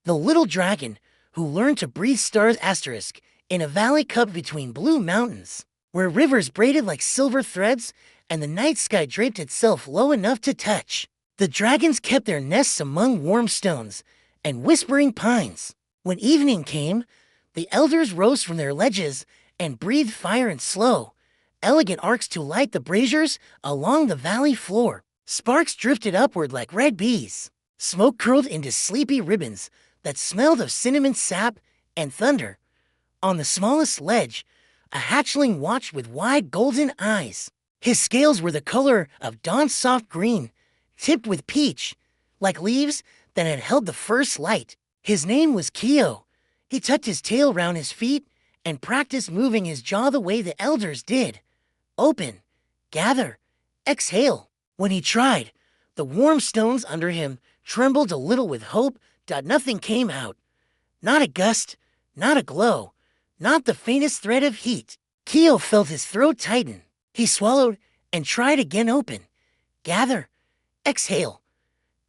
The little dragon who learned to breathe stars asterisk in a valley cupped between blue mountains, where rivers braided like silver threads and the night sky draped itself low enough to touch. The dragons kept their nests among warm stones and whispering pines. When evening came, the elders rose from their ledges and breathed fire in slow, elegant arcs to light the braziers along the valley floor. Sparks drifted upward like red bees. Smoke curled into sleepy ribbons that smelled of cinnamon sap and thunder. On the smallest ledge, a hatchling watched with wide golden eyes. His scales were the color of dawn's soft green, tipped with peach, like leaves that had held the first light. His name was Keo. He tucked his tail round his feet and practiced moving his jaw the way the elders did. Open, gather, exhale. When he tried, the warm stones under him trembled a little with hope that nothing came out. Not a gust, not a glow, not the faintest thread of heat. Keo felt his throat tighten. He swallowed and tried again. Open, gather, exhale.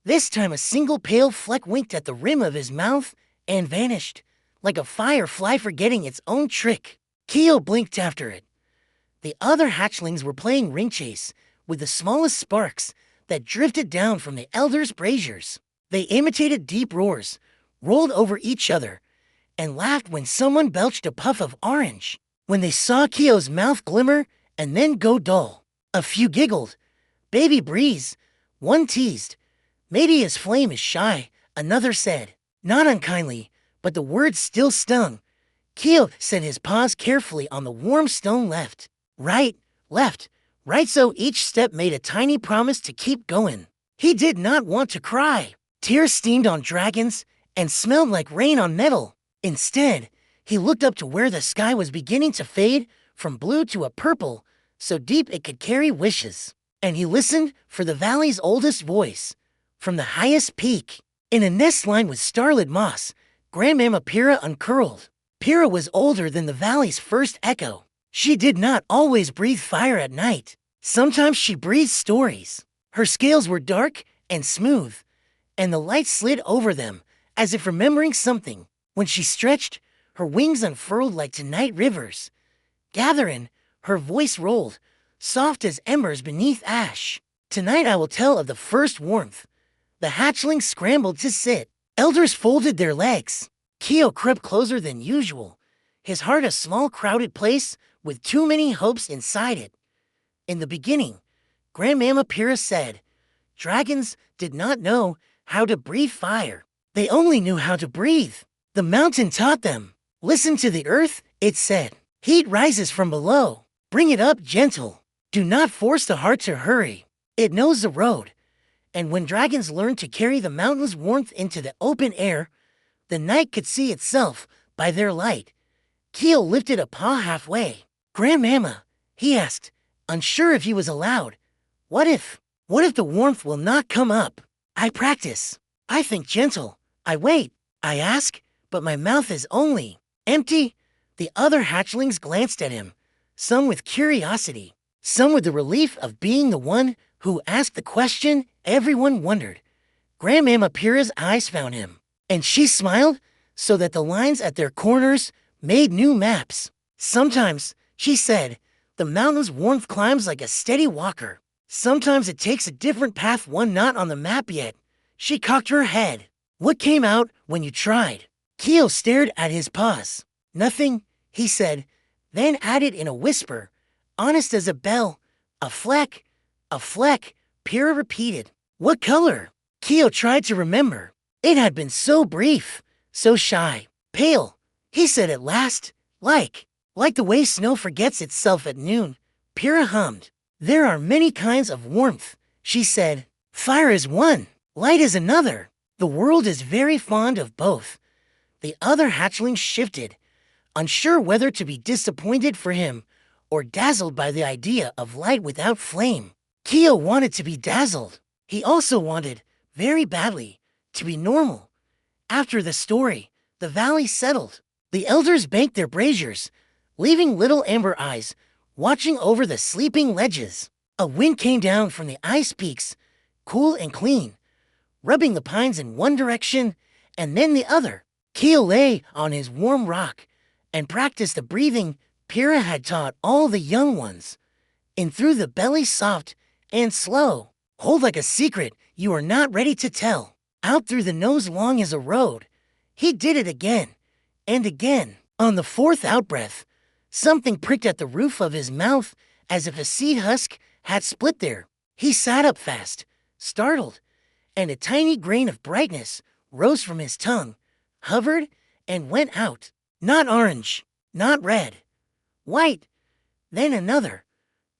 This time a single pale fleck winked at the rim of his mouth and vanished, like a firefly forgetting its own trick. Keo blinked after it. The other hatchlings were playing ring chase with the smallest sparks that drifted down from the elders' braziers. They imitated deep roars, rolled over each other, and laughed when someone belched a puff of orange. When they saw Keo's mouth glimmer and then go dull, a few giggled. Baby breeze, one teased. Maybe his flame is shy, another said. Not unkindly, but the words still stung. Keo set his paws carefully on the warm stone left, right, left, right, so each step made a tiny promise to keep going. He did not want to cry. Tears steamed on dragons and smelled like rain on metal. Instead, he looked up to where the sky was beginning to fade from blue to a purple, so deep it could carry wishes. And he listened for the valley's oldest voice, from the highest peak. In a nest lined with starlit moss, Grandmama Pyrrha uncurled. Pyrrha was older than the valley's first echo. She did not always breathe fire at night. Sometimes she breathed stories. Her scales were dark and smooth, and the light slid over them, as if remembering something. When she stretched, her wings unfurled like tonight rivers. Gathering, her voice rolled, soft as embers beneath ash. Tonight I will tell of the first warmth. The hatchlings scrambled to sit. Elders folded their legs. Keo crept closer than usual, his heart a small crowded place with too many hopes inside it. In the beginning, Grandmama Pyrrha said, dragons did not know how to breathe fire. They only knew how to breathe. The mountain taught them. Listen to the earth, it said. Heat rises from below. Bring it up gentle. Do not force the heart to hurry. It knows the road. And when dragons learned to carry the mountain's warmth into the open air, the night could see itself by their light. Keo lifted a paw halfway. Grandmama, he asked, unsure if he was allowed. What if the warmth will not come up? I practice. I think gentle. I wait. I ask, but my mouth is only empty. The other hatchlings glanced at him, some with curiosity, some with the relief of being the one who asked the question everyone wondered. Grandmama Pyrrha's eyes found him, and she smiled so that the lines at their corners made new maps. Sometimes, she said, the mountain's warmth climbs like a steady walker. Sometimes it takes a different path, one not on the map yet. She cocked her head. What came out when you tried? Keo stared at his paws. Nothing, he said, then added in a whisper, honest as a bell. A fleck, Pyrrha repeated. What color? Keo tried to remember. It had been so brief, so shy. Pale, he said at last. Like the way snow forgets itself at noon. Pyrrha hummed. There are many kinds of warmth, she said. Fire is one, light is another. The world is very fond of both. The other hatchling shifted, unsure whether to be disappointed for him or dazzled by the idea of light without flame. Keo wanted to be dazzled. He also wanted, very badly, to be normal. After the story, the valley settled. The elders banked their braziers, leaving little amber eyes watching over the sleeping ledges. A wind came down from the ice peaks, cool and clean, rubbing the pines in one direction and then the other. Keo lay on his warm rock and practiced the breathing Pyrrha had taught all the young ones. In through the belly soft and slow. Hold like a secret you are not ready to tell. Out through the nose long as a road. He did it again and again. On the fourth outbreath, something pricked at the roof of his mouth as if a seed husk had split there. He sat up fast, startled, and a tiny grain of brightness rose from his tongue, hovered, and went out. Not orange, not red, white, then another.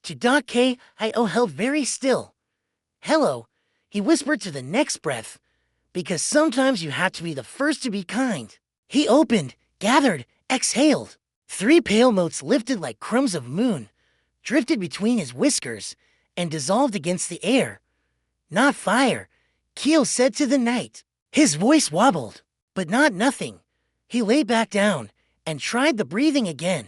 To Doc K.I.O. held very still. Hello, he whispered to the next breath, because sometimes you have to be the first to be kind. He opened, gathered, exhaled. 3 pale motes lifted like crumbs of moon, drifted between his whiskers, and dissolved against the air. Not fire, Keo said to the night. His voice wobbled, but not nothing. He lay back down and tried the breathing again,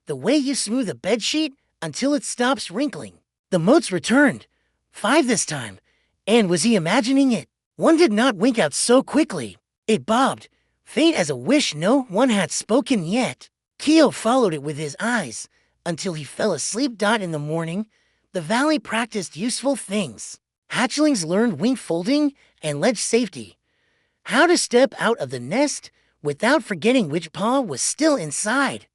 the way you smooth a bedsheet until it stops wrinkling. The motes returned, 5 this time, and was he imagining it? One did not wink out so quickly. It bobbed, faint as a wish no one had spoken yet. Keo followed it with his eyes until he fell asleep. In the morning, the valley practiced useful things. Hatchlings learned wing folding and ledge safety. How to step out of the nest without forgetting which paw was still inside.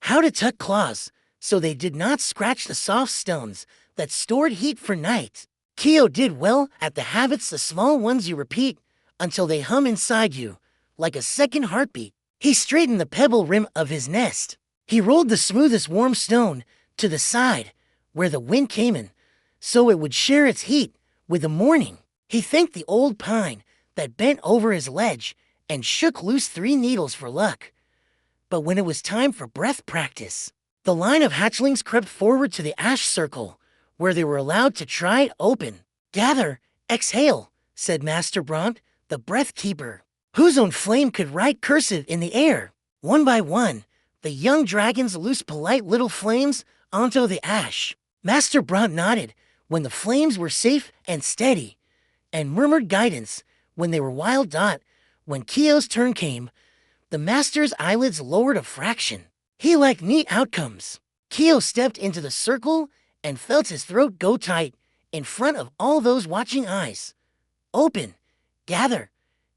How to tuck claws so they did not scratch the soft stones that stored heat for night. Keo did well at the habits, the small ones you repeat until they hum inside you, like a second heartbeat. He straightened the pebble rim of his nest. He rolled the smoothest warm stone to the side where the wind came in, so it would share its heat with the morning. He thanked the old pine that bent over his ledge and shook loose 3 needles for luck. But when it was time for breath practice, the line of hatchlings crept forward to the ash circle, where they were allowed to try it open. Gather, exhale, said Master Bront, the breath keeper, whose own flame could write cursive in the air. One by one, the young dragons loosed polite little flames onto the ash. Master Bront nodded when the flames were safe and steady, and murmured guidance when they were wild. When Keo's turn came, the master's eyelids lowered a fraction. He liked neat outcomes. Keo stepped into the circle and felt his throat go tight in front of all those watching eyes. Open, gather,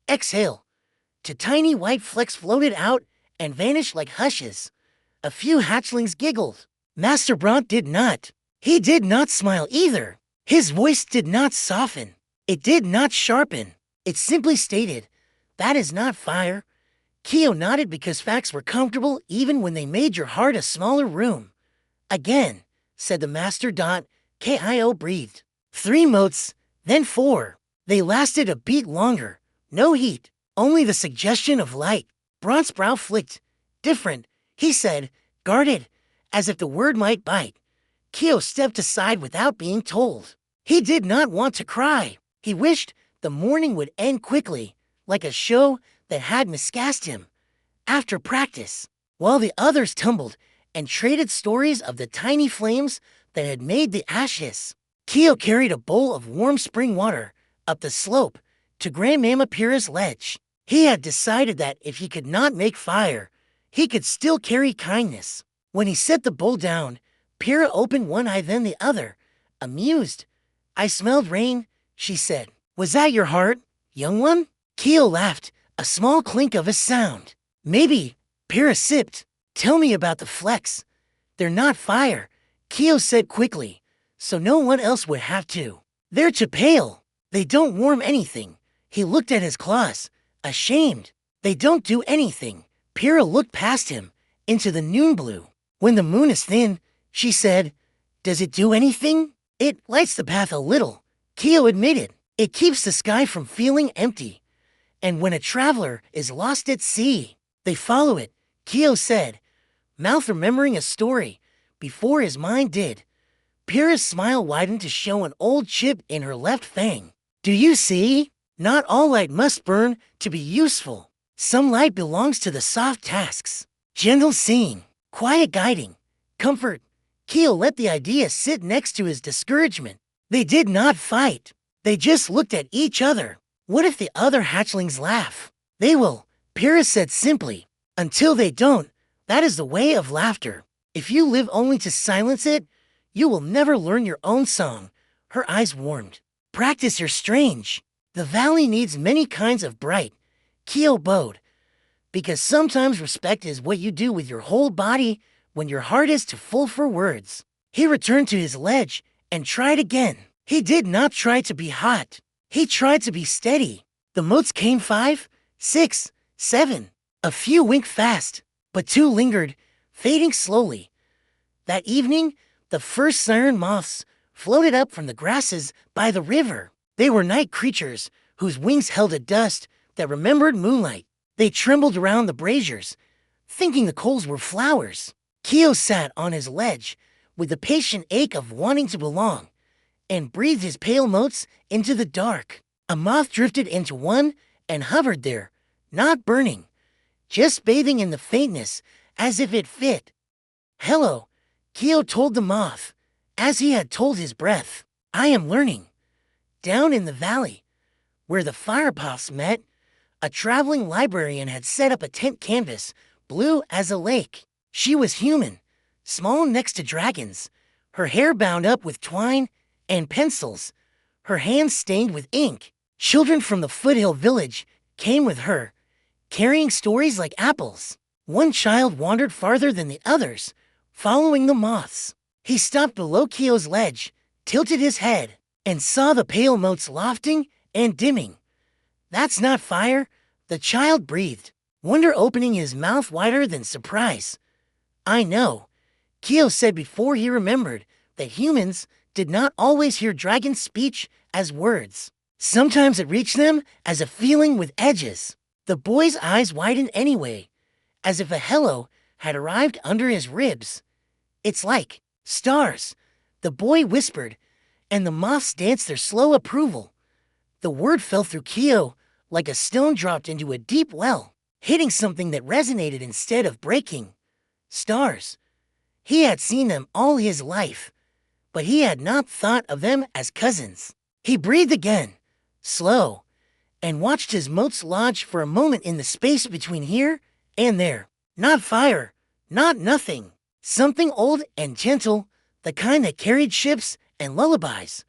exhale. To tiny white flecks floated out and vanished like hushes. A few hatchlings giggled. Master Bront did not. He did not smile either. His voice did not soften. It did not sharpen. It simply stated, "That is not fire." Keo nodded because facts were comfortable even when they made your heart a smaller room. Again, said the master. Kio breathed. 3 motes, then 4. They lasted a beat longer. No heat, only the suggestion of light. Bront's brow flicked. Different, he said, guarded, as if the word might bite. Keo stepped aside without being told. He did not want to cry. He wished the morning would end quickly, like a show that had miscast him. After practice, while the others tumbled and traded stories of the tiny flames that had made the ashes, Keo carried a bowl of warm spring water up the slope to Grandmama Pyrrha's ledge. He had decided that if he could not make fire, he could still carry kindness. When he set the bowl down, Pyrrha opened one eye then the other, amused. "I smelled rain," she said. "Was that your heart, young one?" Keo laughed, a small clink of a sound. "Maybe," Pyrrha sipped. "Tell me about the flecks." "They're not fire," Keo said quickly, so no one else would have to. "They're too pale. They don't warm anything." He looked at his claws, ashamed. "They don't do anything." Pyrrha looked past him, into the noon blue. "When the moon is thin," she said, "does it do anything?" "It lights the path a little," Keo admitted. "It keeps the sky from feeling empty. And when a traveler is lost at sea, they follow it," Keo said, mouth remembering a story before his mind did. Pyrrha's smile widened to show an old chip in her left fang. "Do you see? Not all light must burn to be useful. Some light belongs to the soft tasks, gentle seeing, quiet guiding, comfort." Keo let the idea sit next to his discouragement. They did not fight. They just looked at each other. What if the other hatchlings laugh? They will, Pyrrha said simply. Until they don't, that is the way of laughter. If you live only to silence it, you will never learn your own song. Her eyes warmed. Practice your strange. The valley needs many kinds of bright. Keo bowed. Because sometimes respect is what you do with your whole body when your heart is too full for words. He returned to his ledge and tried again. He did not try to be hot. He tried to be steady. The motes came 5, 6, 7. A few winked fast, but 2 lingered, fading slowly. That evening, the first siren moths floated up from the grasses by the river. They were night creatures whose wings held a dust that remembered moonlight. They trembled around the braziers, thinking the coals were flowers. Keo sat on his ledge with the patient ache of wanting to belong and breathed his pale motes into the dark. A moth drifted into one and hovered there, not burning, just bathing in the faintness as if it fit. Hello, Keo told the moth, as he had told his breath. I am learning. Down in the valley, where the firepots met, a traveling librarian had set up a tent canvas, blue as a lake. She was human, small next to dragons, her hair bound up with twine and pencils, her hands stained with ink. Children from the foothill village came with her, carrying stories like apples. One child wandered farther than the others, following the moths. He stopped below Keo's ledge, tilted his head, and saw the pale motes lofting and dimming. That's not fire, the child breathed, wonder opening his mouth wider than surprise. I know, Keo said before he remembered that humans did not always hear dragon speech as words. Sometimes it reached them as a feeling with edges. The boy's eyes widened anyway, as if a hello had arrived under his ribs. It's like stars, the boy whispered, and the moths danced their slow approval. The word fell through Keo like a stone dropped into a deep well, hitting something that resonated instead of breaking. Stars. He had seen them all his life, but he had not thought of them as cousins. He breathed again, slow, and watched his motes lodge for a moment in the space between here and there. Not fire, not nothing. Something old and gentle, the kind that carried ships and lullabies.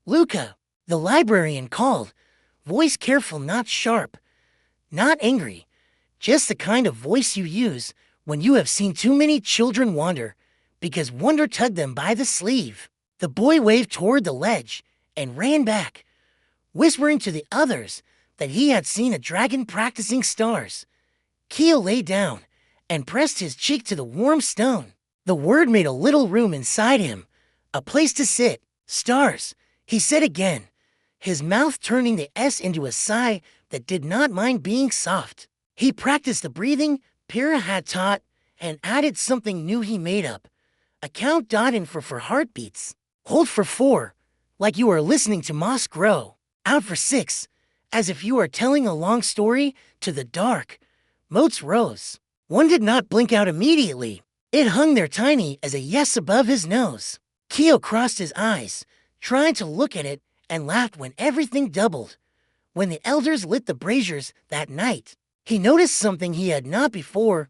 Luca, the librarian called, voice careful, not sharp, not angry, just the kind of voice you use when you have seen too many children wander because wonder tugged them by the sleeve. The boy waved toward the ledge and ran back, whispering to the others that he had seen a dragon practicing stars. Keo lay down and pressed his cheek to the warm stone. The word made a little room inside him, a place to sit. Stars, he said again, his mouth turning the S into a sigh that did not mind being soft. He practiced the breathing Pyrrha had taught and added something new he made up. A count dotted for heartbeats. Hold for 4, like you are listening to moss grow. Out for 6, as if you are telling a long story to the dark. Motes rose. One did not blink out immediately. It hung there tiny as a yes above his nose. Keo crossed his eyes, trying to look at it, and laughed when everything doubled. When the elders lit the braziers that night, he noticed something he had not before.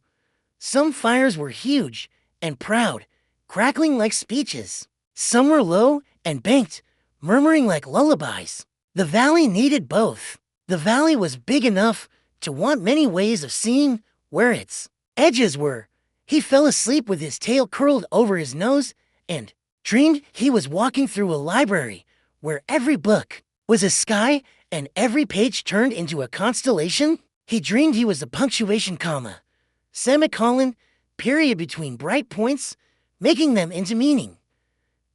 Some fires were huge and proud, crackling like speeches. Some were low and banked, murmuring like lullabies. The valley needed both. The valley was big enough to want many ways of seeing where its edges were. He fell asleep with his tail curled over his nose and dreamed he was walking through a library where every book was a sky and every page turned into a constellation. He dreamed he was the punctuation comma, semicolon, period between bright points, making them into meaning.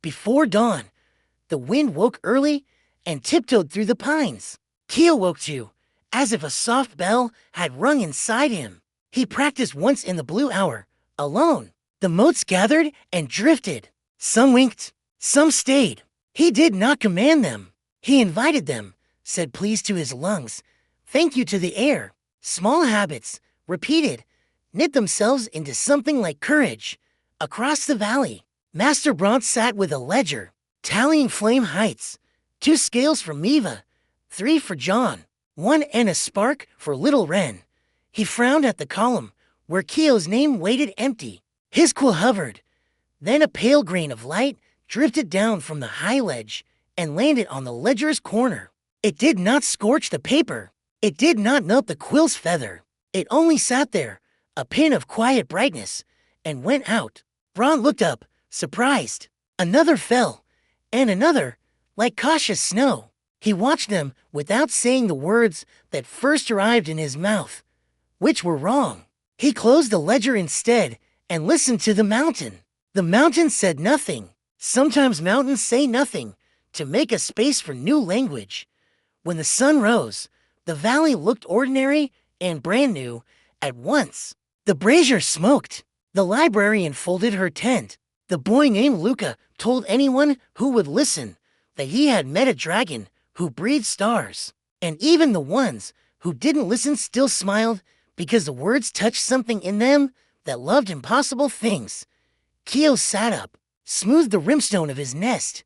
Before dawn, the wind woke early and tiptoed through the pines. Keo woke too, as if a soft bell had rung inside him. He practiced once in the blue hour, alone. The motes gathered and drifted. Some winked, some stayed. He did not command them. He invited them, said please to his lungs, thank you to the air. Small habits, repeated, knit themselves into something like courage. Across the valley, Master Bront sat with a ledger, tallying flame heights. 2 scales for Miva, 3 for John. one and a spark for little Wren. He frowned at the column where Keo's name waited empty. His quill hovered. Then a pale grain of light drifted down from the high ledge and landed on the ledger's corner. It did not scorch the paper. It did not melt the quill's feather. It only sat there, a pin of quiet brightness, and went out. Ron looked up, surprised. Another fell, and another, like cautious snow. He watched them without saying the words that first arrived in his mouth, which were wrong. He closed the ledger instead and listened to the mountain. The mountain said nothing. Sometimes mountains say nothing to make a space for new language. When the sun rose, the valley looked ordinary and brand new at once. The brazier smoked. The librarian folded her tent. The boy named Luca told anyone who would listen that he had met a dragon who breathed stars. And even the ones who didn't listen still smiled because the words touched something in them that loved impossible things. Keo sat up, smoothed the rimstone of his nest,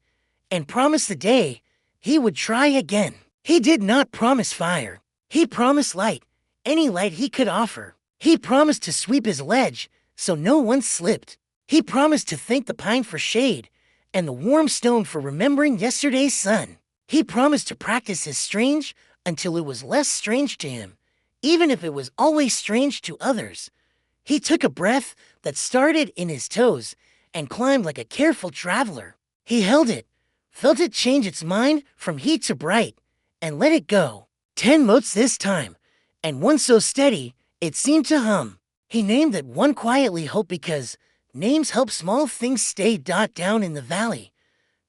and promised the day he would try again. He did not promise fire. He promised light, any light he could offer. He promised to sweep his ledge so no one slipped. He promised to thank the pine for shade and the warm stone for remembering yesterday's sun. He promised to practice his strange until it was less strange to him, even if it was always strange to others. He took a breath that started in his toes and climbed like a careful traveler. He held it, felt it change its mind from heat to bright, and let it go. 10 motes this time, and one so steady it seemed to hum. He named it one quietly hope because names help small things stay down in the valley.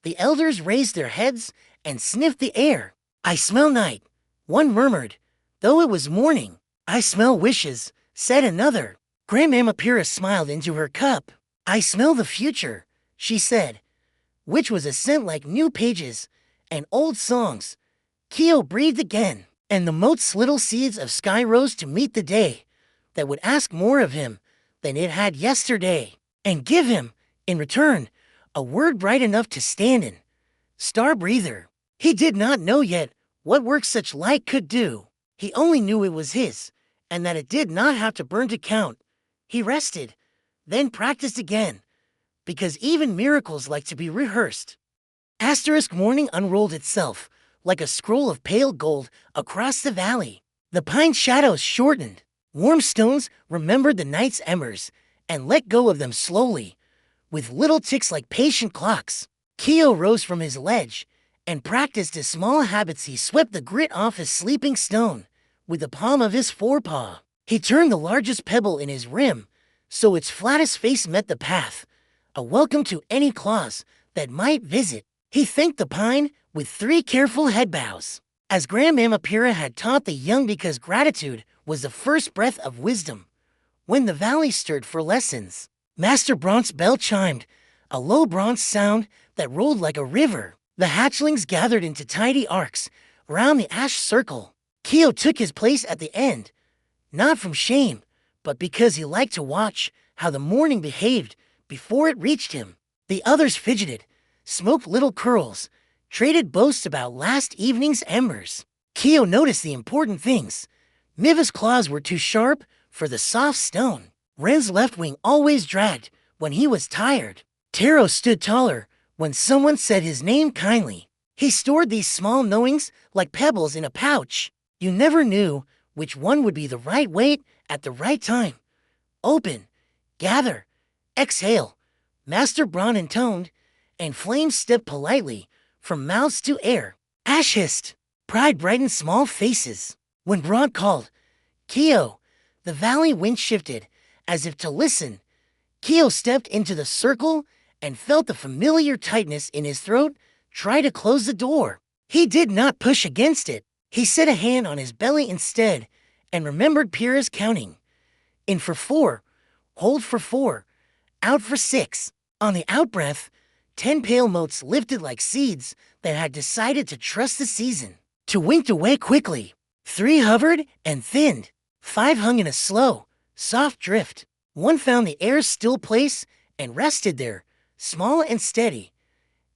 The elders raised their heads and sniffed the air. I smell night, one murmured, though it was morning. I smell wishes, said another. Grandmamma Pyrrha smiled into her cup. I smell the future, she said, which was a scent like new pages and old songs. Keo breathed again, and the mote's little seeds of sky rose to meet the day that would ask more of him than it had yesterday, and give him, in return, a word bright enough to stand in. Star breather. He did not know yet what work such light could do. He only knew it was his, and that it did not have to burn to count. He rested, then practiced again, because even miracles like to be rehearsed. Asterisk morning unrolled itself, like a scroll of pale gold, across the valley. The pine shadows shortened. Warm stones remembered the night's embers and let go of them slowly, with little ticks like patient clocks. Keo rose from his ledge and practiced his small habits. He swept the grit off his sleeping stone with the palm of his forepaw. He turned the largest pebble in his rim so its flattest face met the path, a welcome to any claws that might visit. He thanked the pine with 3 careful head bows, as Grandmamma Pyrrha had taught the young, because gratitude was the first breath of wisdom. When the valley stirred for lessons, Master Bronze's bell chimed, a low bronze sound that rolled like a river. The hatchlings gathered into tidy arcs round the ash circle. Keo took his place at the end, not from shame, but because he liked to watch how the morning behaved before it reached him. The others fidgeted, smoked little curls, traded boasts about last evening's embers. Keo noticed the important things. Miva's claws were too sharp for the soft stone. Wren's left wing always dragged when he was tired. Taro stood taller when someone said his name kindly. He stored these small knowings like pebbles in a pouch. You never knew which one would be the right weight at the right time. Open, gather, exhale. Master Braun intoned, and flames stepped politely from mouths to air. Ash hissed. Pride brightened small faces. When Braun called, Keo, the valley wind shifted as if to listen. Keo stepped into the circle and felt the familiar tightness in his throat try to close the door. He did not push against it. He set a hand on his belly instead and remembered Pyrrha's counting. In for 4, hold for 4, out for 6. On the outbreath, 10 pale motes lifted like seeds that had decided to trust the season. 2 winked away quickly. 3 hovered and thinned. 5 hung in a slow, soft drift. 1 found the air's still place and rested there, small and steady.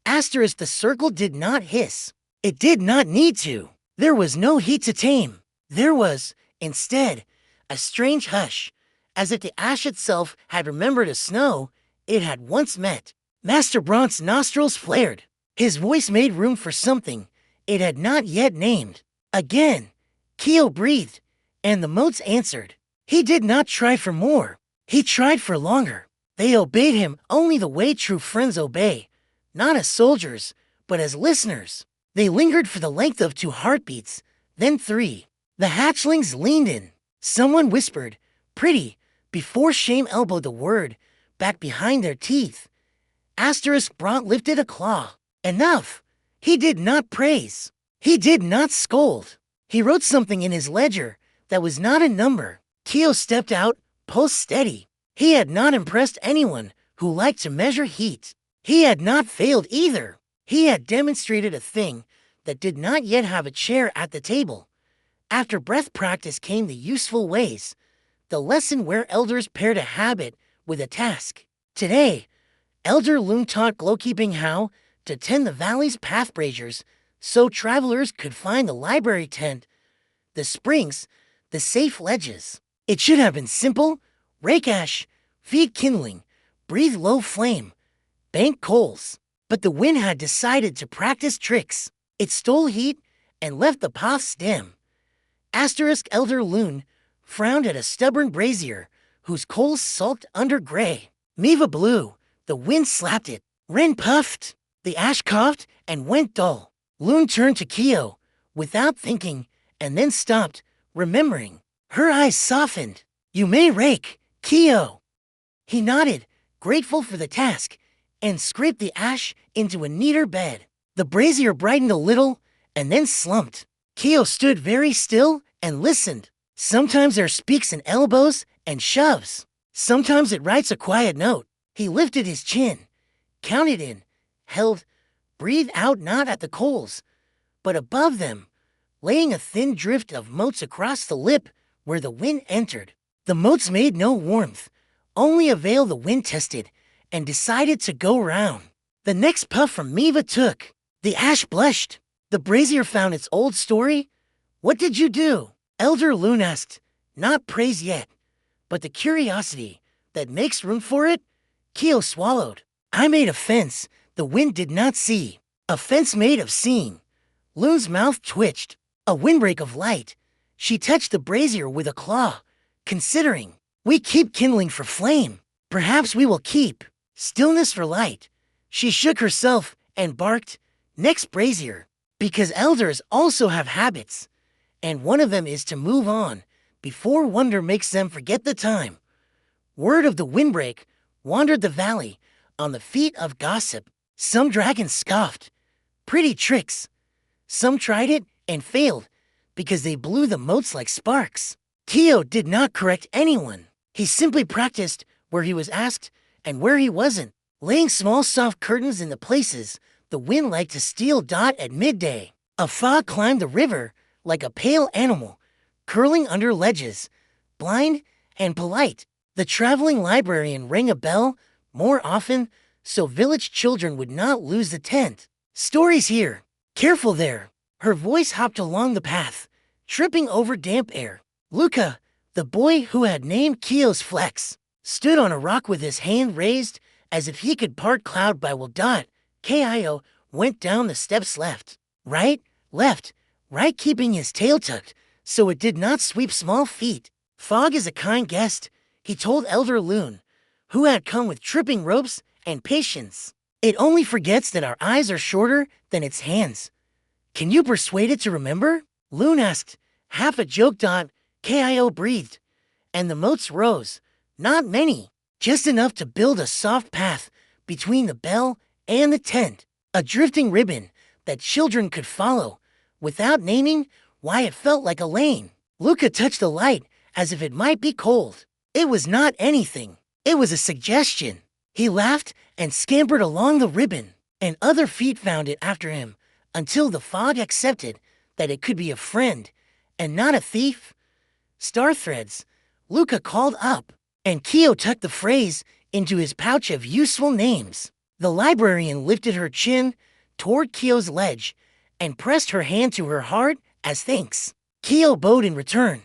Asterisk, the circle did not hiss. It did not need to. There was no heat to tame. There was, instead, a strange hush, as if the ash itself had remembered a snow it had once met. Master Brant's nostrils flared. His voice made room for something it had not yet named. Again, Keo breathed, and the motes answered. He did not try for more. He tried for longer. They obeyed him only the way true friends obey, not as soldiers, but as listeners. They lingered for the length of 2 heartbeats, then 3. The hatchlings leaned in. Someone whispered, "Pretty," before shame elbowed the word back behind their teeth. Brant lifted a claw. Enough. He did not praise. He did not scold. He wrote something in his ledger that was not a number. Keo stepped out, pulse steady. He had not impressed anyone who liked to measure heat. He had not failed either. He had demonstrated a thing that did not yet have a chair at the table. After breath practice came the useful ways, the lesson where elders paired a habit with a task. Today, Elder Loon taught Glowkeeping how to tend the valley's path braziers so travelers could find the library tent, the springs, the safe ledges. It should have been simple: rake ash, feed kindling, breathe low flame, bank coals. But the wind had decided to practice tricks. It stole heat and left the paths dim. Elder Loon frowned at a stubborn brazier whose coals sulked under gray. Miva blew. The wind slapped it. Wren puffed. The ash coughed and went dull. Loon turned to Keo without thinking and then stopped, remembering. Her eyes softened. "You may rake, Keo." He nodded, grateful for the task, and scraped the ash into a neater bed. The brazier brightened a little and then slumped. Keo stood very still and listened. Sometimes there speaks in elbows and shoves. Sometimes it writes a quiet note. He lifted his chin, counted in, held, breathed out not at the coals, but above them, laying a thin drift of motes across the lip where the wind entered. The motes made no warmth, only a veil the wind tested, and decided to go round. The next puff from Miva took. The ash blushed. The brazier found its old story. "What did you do?" Elder Loon asked. Not praise yet, but the curiosity that makes room for it. Keo swallowed. "I made a fence the wind did not see. A fence made of seeing." Loon's mouth twitched. A windbreak of light. She touched the brazier with a claw, considering. "We keep kindling for flame. Perhaps we will keep stillness for light." She shook herself and barked, "Next brazier." Because elders also have habits, and one of them is to move on before wonder makes them forget the time. Word of the windbreak wandered the valley on the feet of gossip. Some dragons scoffed. Pretty tricks. Some tried it and failed because they blew the motes like sparks. Keo did not correct anyone. He simply practiced where he was asked and where he wasn't, laying small soft curtains in the places the wind liked to steal dot at midday. A fog climbed the river like a pale animal, curling under ledges, blind and polite. The traveling librarian rang a bell more often so village children would not lose the tent. "Stories here. Careful there." Her voice hopped along the path, tripping over damp air. Luca, the boy who had named Keo's Flex, stood on a rock with his hand raised as if he could part cloud by will. Kio went down the steps left, left, right, keeping his tail tucked so it did not sweep small feet. "Fog is a kind guest," he told Elder Loon, who had come with tripping ropes and patience. "It only forgets that our eyes are shorter than its hands. Can you persuade it to remember?" Loon asked, half a joke. Kio breathed, and the motes rose. Not many, just enough to build a soft path between the bell and the tent, a drifting ribbon that children could follow without naming why it felt like a lane. Luca touched the light as if it might be cold. It was not anything. It was a suggestion. He laughed and scampered along the ribbon, and other feet found it after him until the fog accepted that it could be a friend and not a thief. "Star threads," Luca called up, and Kio tucked the phrase into his pouch of useful names. The librarian lifted her chin toward Kio's ledge and pressed her hand to her heart as thanks. Keo bowed in return,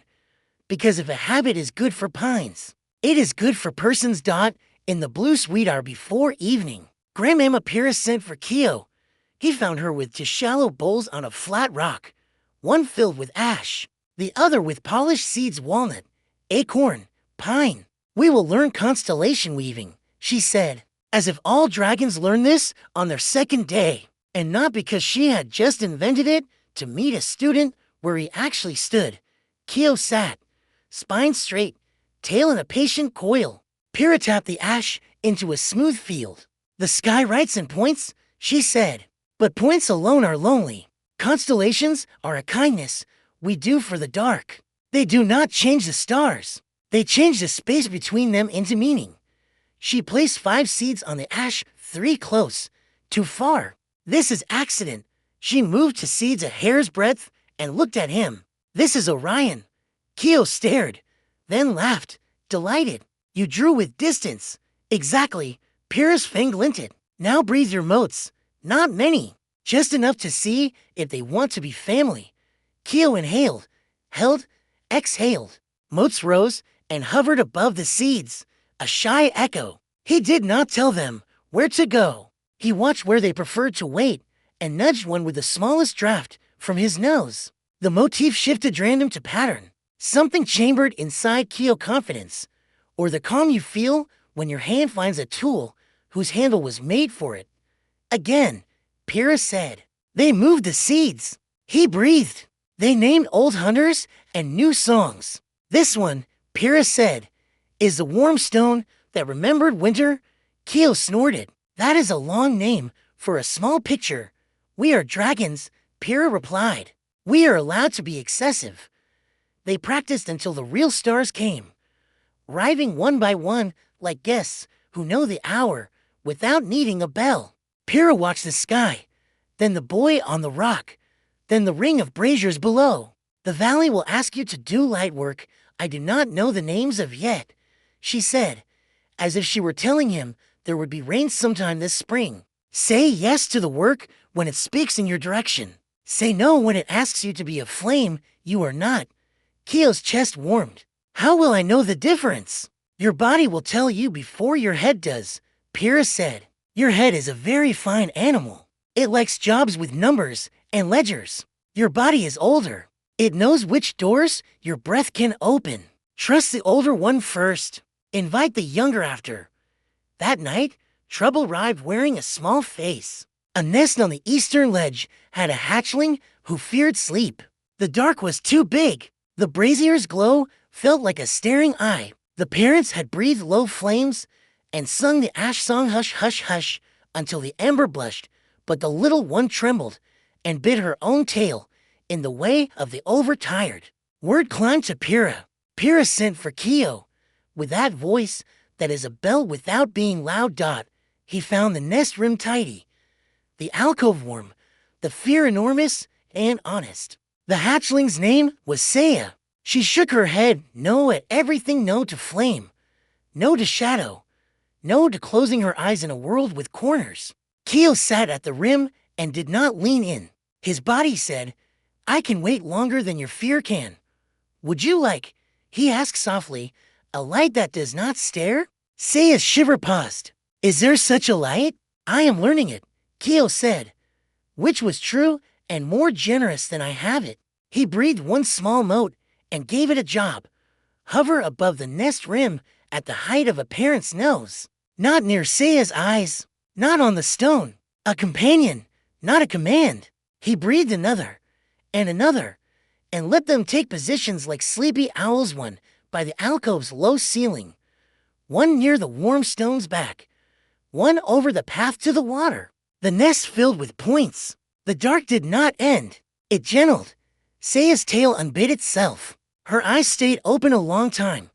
because if a habit is good for pines, it is good for persons. In the blue sweet hour before evening, Grandmamma Pyrrha sent for Keo. He found her with two shallow bowls on a flat rock, one filled with ash, the other with polished seeds, walnut, acorn, pine. We will learn constellation weaving, she said, as if all dragons learn this on their second day, and not because she had just invented it to meet a student where he actually stood. Keo sat, spine straight, tail in a patient coil. Pyrrha tapped the ash into a smooth field. The sky writes and points, she said, but points alone are lonely. Constellations are a kindness we do for the dark. They do not change the stars. They change the space between them into meaning. She placed 5 seeds on the ash, 3 close, too far. This is accident. She moved to seeds a hair's breadth and looked at him. This is Orion. Keo stared, then laughed, delighted. You drew with distance. Exactly. Pyrrha's fang glinted. Now breathe your motes. Not many. Just enough to see if they want to be family. Keo inhaled, held, exhaled. Motes rose and hovered above the seeds, a shy echo. He did not tell them where to go. He watched where they preferred to wait and nudged one with the smallest draft from his nose. The motif shifted random to pattern. Something chambered inside Keo confidence, or the calm you feel when your hand finds a tool whose handle was made for it. Again, Pyrrha said. They moved the seeds. He breathed. They named old hunters and new songs. This one, Pyrrha said, is the warm stone that remembered winter. Keo snorted. That is a long name for a small picture. We are dragons, Pyrrha replied. We are allowed to be excessive. They practiced until the real stars came, arriving one by one like guests who know the hour without needing a bell. Pyrrha watched the sky, then the boy on the rock, then the ring of braziers below. The valley will ask you to do light work I do not know the names of yet, she said, as if she were telling him there would be rain sometime this spring. Say yes to the work when it speaks in your direction. Say no when it asks you to be a flame you are not. Keo's chest warmed. How will I know the difference? Your body will tell you before your head does, Pyrrha said. Your head is a very fine animal. It likes jobs with numbers and ledgers. Your body is older. It knows which doors your breath can open. Trust the older one first. Invite the younger after. That night, Trouble arrived wearing a small face. A nest on the eastern ledge had a hatchling who feared sleep. The dark was too big. The brazier's glow felt like a staring eye. The parents had breathed low flames and sung the ash song hush hush hush until the ember blushed, but the little one trembled and bit her own tail in the way of the overtired. Word climbed to Pyrrha. Pyrrha sent for Keo. With that voice that is a bell without being loud. He found the nest rim tidy, the alcove warm, the fear enormous and honest. The hatchling's name was Saya. She shook her head, no at everything, no to flame, no to shadow, no to closing her eyes in a world with corners. Keo sat at the rim and did not lean in. His body said, I can wait longer than your fear can. Would you like, he asked softly, a light that does not stare? Saya's shiver paused. Is there such a light? I am learning it, Keo said, which was true and more generous than I have it. He breathed one small mote and gave it a job. Hover above the nest rim at the height of a parent's nose. Not near Saya's eyes, not on the stone. A companion, not a command. He breathed another, and let them take positions like sleepy owls, one by the alcove's low ceiling, one near the warm stone's back, one over the path to the water. The nest filled with points. The dark did not end. It gentled. Saya's tail unbit itself. Her eyes stayed open a long time,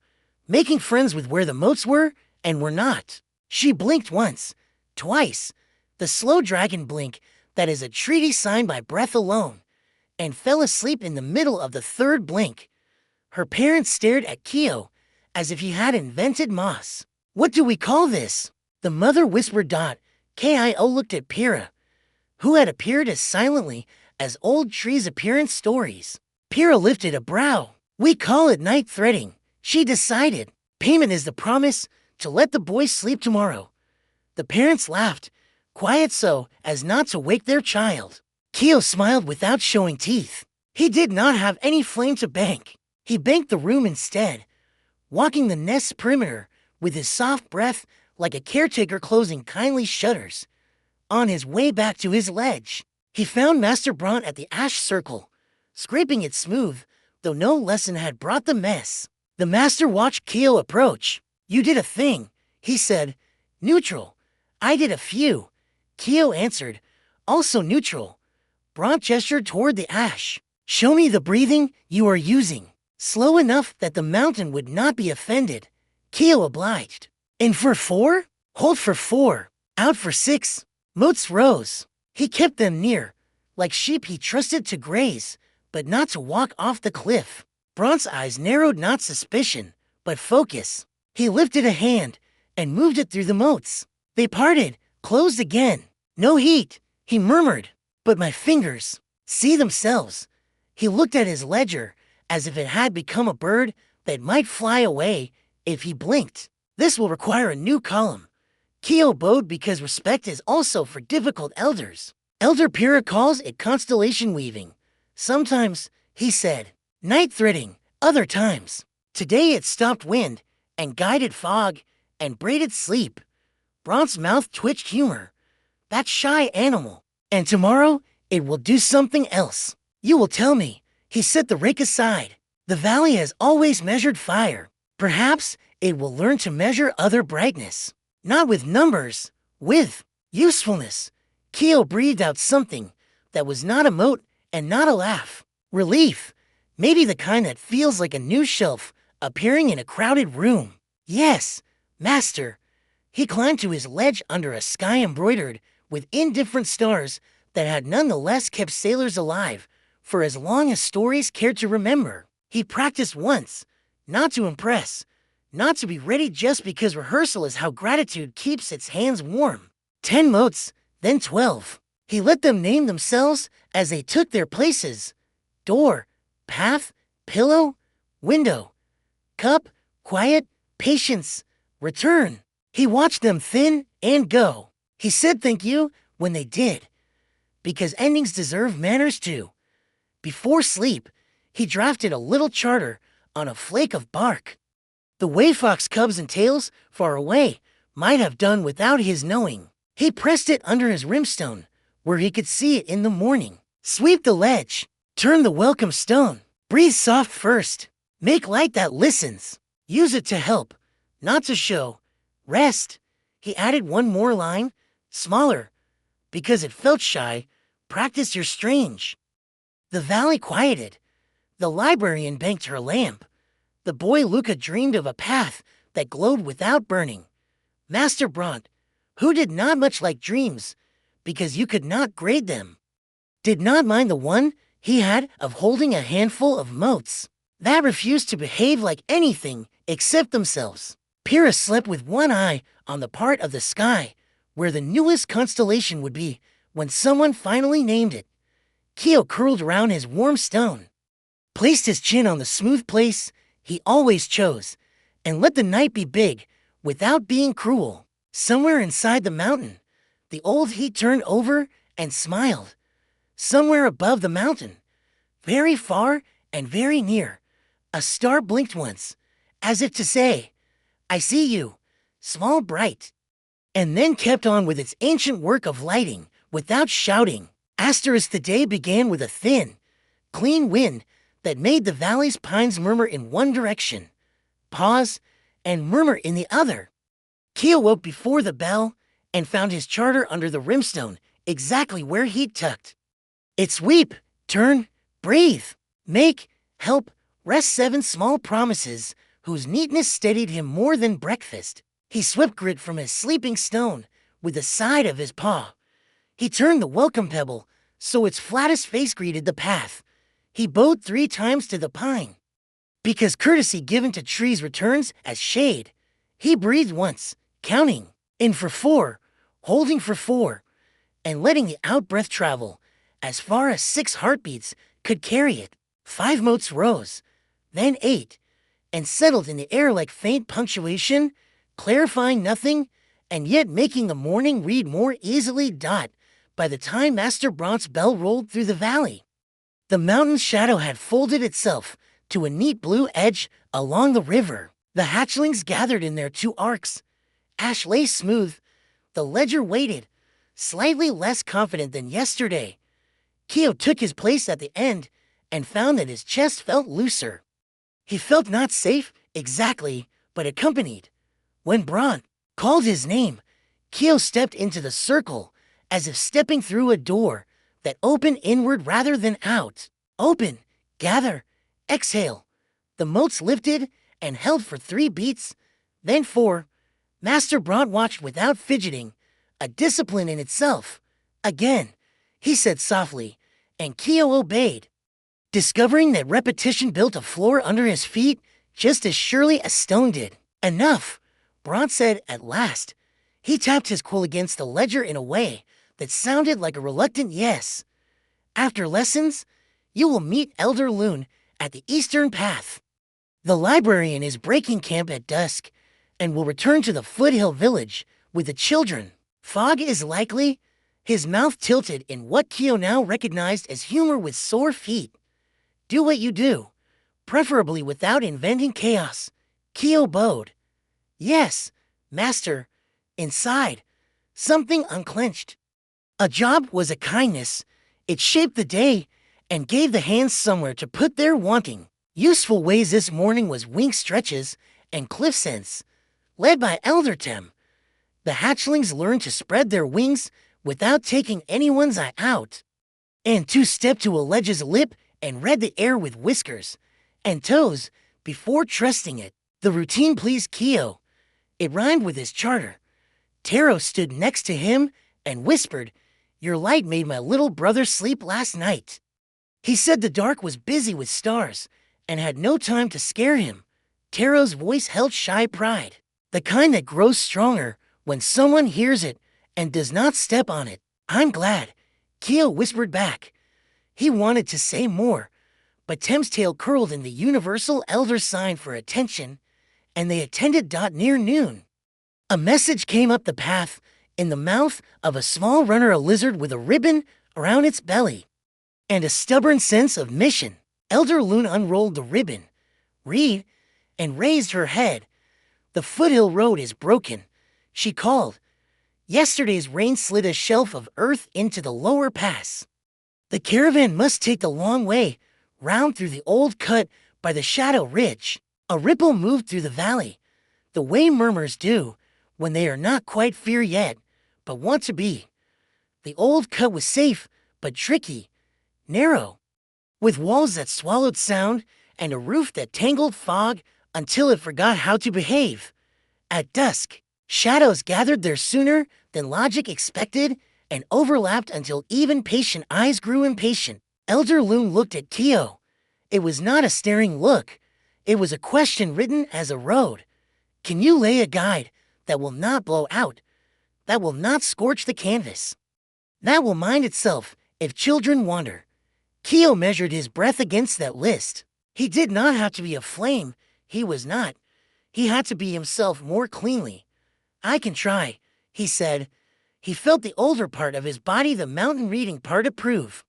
making friends with where the motes were and were not. She blinked once, twice, the slow dragon blink that is a treaty signed by breath alone, and fell asleep in the middle of the third blink. Her parents stared at Keo as if he had invented moss. What do we call this? The mother whispered. Kio looked at Pyrrha, who had appeared as silently as old trees appear in stories. Pyrrha lifted a brow. We call it night threading, she decided. Payment is the promise to let the boys sleep tomorrow. The parents laughed, quiet so as not to wake their child. Keo smiled without showing teeth. He did not have any flame to bank. He banked the room instead, walking the nest's perimeter with his soft breath like a caretaker closing kindly shutters. On his way back to his ledge, he found Master Bront at the ash circle, scraping it smooth, though no lesson had brought the mess. The master watched Keo approach. You did a thing, he said. Neutral. I did a few. Keo answered, also neutral. Bront gestured toward the ash. Show me the breathing you are using. Slow enough that the mountain would not be offended. Keo obliged. In for 4? Hold for 4. Out for 6. Moats rose. He kept them near, like sheep he trusted to graze, but not to walk off the cliff. Bront's eyes narrowed not suspicion, but focus. He lifted a hand and moved it through the moats. They parted, closed again. No heat, he murmured. But my fingers, see themselves. He looked at his ledger as if it had become a bird that might fly away if he blinked. This will require a new column. Keo bowed because respect is also for difficult elders. Elder Pyrrha calls it constellation weaving. Sometimes, he said, night threading, other times. Today it stopped wind and guided fog and braided sleep. Bront's mouth twitched humor. That shy animal. And tomorrow, it will do something else. You will tell me. He set the rake aside. The valley has always measured fire. Perhaps it will learn to measure other brightness. Not with numbers, with usefulness. Keo breathed out something that was not a moat and not a laugh. Relief. Maybe the kind that feels like a new shelf appearing in a crowded room. Yes, master. He climbed to his ledge under a sky embroidered with indifferent stars that had nonetheless kept sailors alive for as long as stories cared to remember. He practiced once, not to impress, not to be ready just because rehearsal is how gratitude keeps its hands warm. 10 moats, then 12. He let them name themselves as they took their places. Door, path, pillow, window, cup, quiet, patience, return. He watched them thin and go. He said thank you when they did, because endings deserve manners too. Before sleep, he drafted a little charter on a flake of bark. The way fox cubs and tails far away might have done without his knowing. He pressed it under his rimstone, where he could see it in the morning. Sweep the ledge. Turn the welcome stone. Breathe soft first. Make light that listens. Use it to help, not to show. Rest. He added one more line, smaller, because it felt shy. Practice your strange. The valley quieted. The librarian banked her lamp. The boy Luca dreamed of a path that glowed without burning. Master Bront, who did not much like dreams, because you could not grade them, did not mind the one he had of holding a handful of motes that refused to behave like anything except themselves. Pyrrha slept with one eye on the part of the sky where the newest constellation would be when someone finally named it. Keo curled around his warm stone, placed his chin on the smooth place he always chose, and let the night be big without being cruel. Somewhere inside the mountain, the old heat turned over and smiled. Somewhere above the mountain, very far and very near, a star blinked once, as if to say, I see you, small bright, and then kept on with its ancient work of lighting without shouting. The day began with a thin, clean wind that made the valley's pines murmur in one direction, pause, and murmur in the other. Keo woke before the bell and found his charter under the rimstone, exactly where he'd tucked. It sweep, turn, breathe, make, help, rest 7 small promises whose neatness steadied him more than breakfast. He swept grit from his sleeping stone with the side of his paw. He turned the welcome pebble so its flattest face greeted the path. He bowed 3 times to the pine, because courtesy given to trees returns as shade. He breathed once, counting, in for 4, holding for 4, and letting the out-breath travel as far as 6 heartbeats could carry it. 5 motes rose, then 8, and settled in the air like faint punctuation, clarifying nothing, and yet making the morning read more easily. By the time Master Brant's bell rolled through the valley, the mountain's shadow had folded itself to a neat blue edge along the river. The hatchlings gathered in their 2 arcs. Ash lay smooth. The ledger waited, slightly less confident than yesterday. Keo took his place at the end and found that his chest felt looser. He felt not safe, exactly, but accompanied. When Brant called his name, Keo stepped into the circle as if stepping through a door that opened inward rather than out. Open, gather, exhale. The motes lifted and held for 3 beats, then 4. Master Brant watched without fidgeting, a discipline in itself. Again, he said softly, and Keo obeyed, discovering that repetition built a floor under his feet just as surely as stone did. Enough, Brant said at last. He tapped his quill against the ledger in a way that sounded like a reluctant yes. After lessons, you will meet Elder Loon at the Eastern Path. The librarian is breaking camp at dusk and will return to the foothill village with the children. Fog is likely. His mouth tilted in what Keo now recognized as humor with sore feet. Do what you do, preferably without inventing chaos. Keo bowed. Yes, master. Inside, something unclenched. A job was a kindness. It shaped the day and gave the hands somewhere to put their wanting. Useful ways this morning was wing stretches and cliff scents, led by Eldertem. The hatchlings learned to spread their wings without taking anyone's eye out. And 2 stepped to a ledge's lip and read the air with whiskers and toes before trusting it. The routine pleased Keo. It rhymed with his charter. Taro stood next to him and whispered, "Your light made my little brother sleep last night." He said the dark was busy with stars and had no time to scare him. Taro's voice held shy pride, the kind that grows stronger when someone hears it and does not step on it. "I'm glad," Keo whispered back. He wanted to say more, but Tem's tail curled in the universal elder sign for attention, and they attended. Near noon, a message came up the path in the mouth of a small runner, a lizard with a ribbon around its belly and a stubborn sense of mission. Elder Loon unrolled the ribbon, read, and raised her head. "The foothill road is broken," she called. "Yesterday's rain slid a shelf of earth into the lower pass. The caravan must take the long way round through the old cut by the Shadow Ridge." A ripple moved through the valley, the way murmurs do when they are not quite fear yet, but want to be. The old cut was safe, but tricky, narrow, with walls that swallowed sound and a roof that tangled fog until it forgot how to behave. At dusk, shadows gathered there sooner than logic expected and overlapped until even patient eyes grew impatient. Elder Loon looked at Keo. It was not a staring look. It was a question written as a road. Can you lay a guide that will not blow out, that will not scorch the canvas, that will mind itself if children wander? Keo measured his breath against that list. He did not have to be a flame. He was not. He had to be himself more cleanly. "I can try," he said. He felt the older part of his body, the mountain reading part, approve.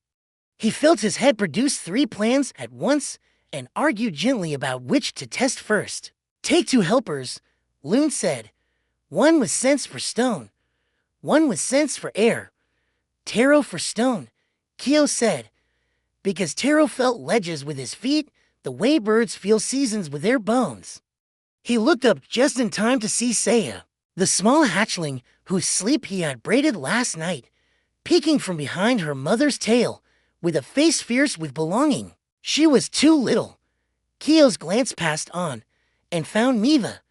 He felt his head produce 3 plans at once and argued gently about which to test first. "Take 2 helpers," Loon said. "One with sense for stone, one with sense for air." "Taro for stone," Keo said, because Taro felt ledges with his feet the way birds feel seasons with their bones. He looked up just in time to see Saya, the small hatchling whose sleep he had braided last night, peeking from behind her mother's tail with a face fierce with belonging. She was too little. Keo's glance passed on and found Miva,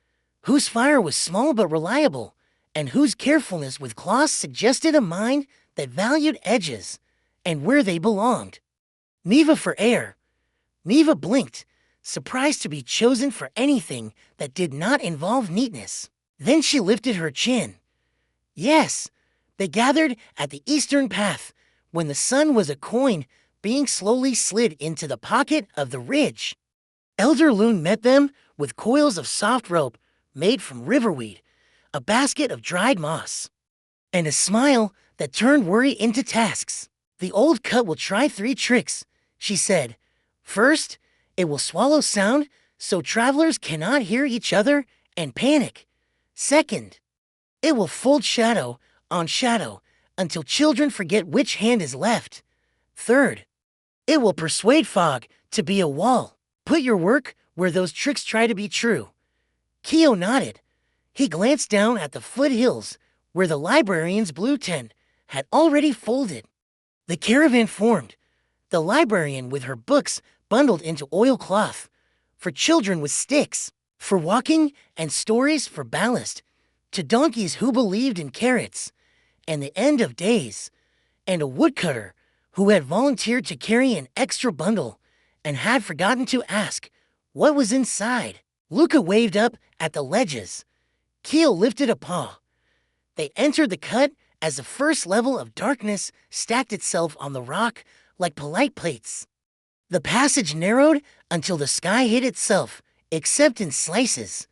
whose fire was small but reliable, and whose carefulness with claws suggested a mind that valued edges and where they belonged. Miva for air. Miva blinked, surprised to be chosen for anything that did not involve neatness. Then she lifted her chin. Yes, they gathered at the Eastern Path when the sun was a coin being slowly slid into the pocket of the ridge. Elder Loon met them with coils of soft rope made from riverweed, a basket of dried moss, and a smile that turned worry into tasks. The old cut will try 3 tricks, she said. First, it will swallow sound so travelers cannot hear each other and panic. Second, it will fold shadow on shadow until children forget which hand is left. Third, it will persuade fog to be a wall. Put your work where those tricks try to be true. Keo nodded. He glanced down at the foothills where the librarian's blue tent had already folded. The caravan formed, the librarian with her books bundled into oilcloth, for children with sticks, for walking and stories for ballast, to donkeys who believed in carrots and the end of days, and a woodcutter who had volunteered to carry an extra bundle and had forgotten to ask what was inside. Luca waved up at the ledges. Keel lifted a paw. They entered the cut as the first level of darkness stacked itself on the rock like polite plates. The passage narrowed until the sky hid itself, except in slices.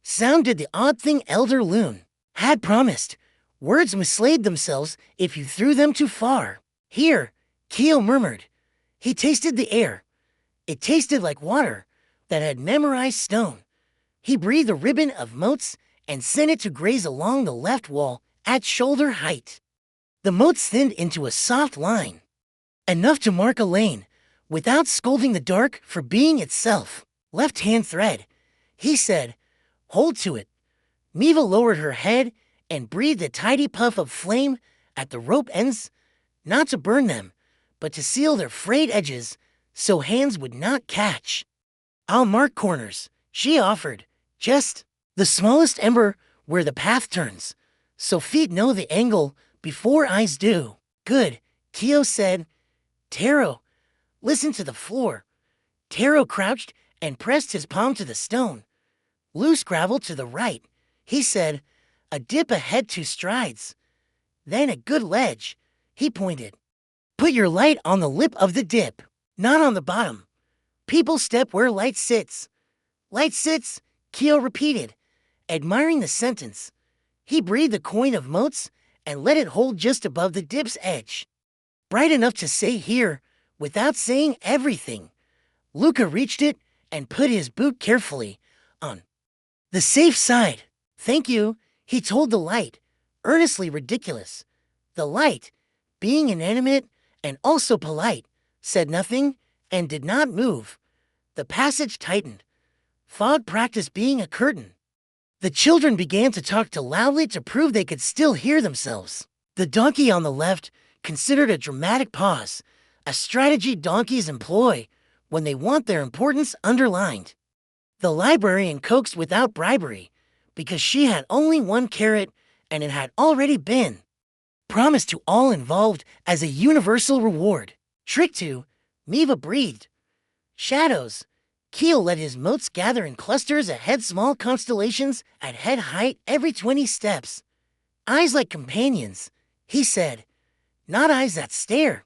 Sound did the odd thing Elder Loon had promised. Words mislaid themselves if you threw them too far. Here, Keo murmured. He tasted the air. It tasted like water that had memorized stone. He breathed a ribbon of motes and sent it to graze along the left wall at shoulder height. The motes thinned into a soft line, enough to mark a lane, without scolding the dark for being itself. Left-hand thread, he said. Hold to it. Miva lowered her head and breathed a tidy puff of flame at the rope ends, not to burn them, but to seal their frayed edges so hands would not catch. I'll mark corners, she offered, just the smallest ember where the path turns, so feet know the angle before eyes do. Good, Keo said. Taro, listen to the floor. Taro crouched and pressed his palm to the stone. Loose gravel to the right, he said. A dip ahead 2 strides. Then a good ledge, he pointed. Put your light on the lip of the dip, not on the bottom. People step where light sits. Light sits, Keo repeated, admiring the sentence. He breathed a coin of motes and let it hold just above the dip's edge. Bright enough to say here without saying everything. Luca reached it and put his boot carefully on the safe side. Thank you, he told the light, earnestly ridiculous. The light, being inanimate and also polite, said nothing and did not move. The passage tightened. Fog practiced being a curtain. The children began to talk too loudly to prove they could still hear themselves. The donkey on the left considered a dramatic pause, a strategy donkeys employ when they want their importance underlined. The librarian coaxed without bribery, because she had only 1 carrot and it had already been promised to all involved as a universal reward. Trick 2, Miva breathed. Shadows. Keel let his motes gather in clusters ahead, small constellations at head height every 20 steps. Eyes like companions, he said, not eyes that stare.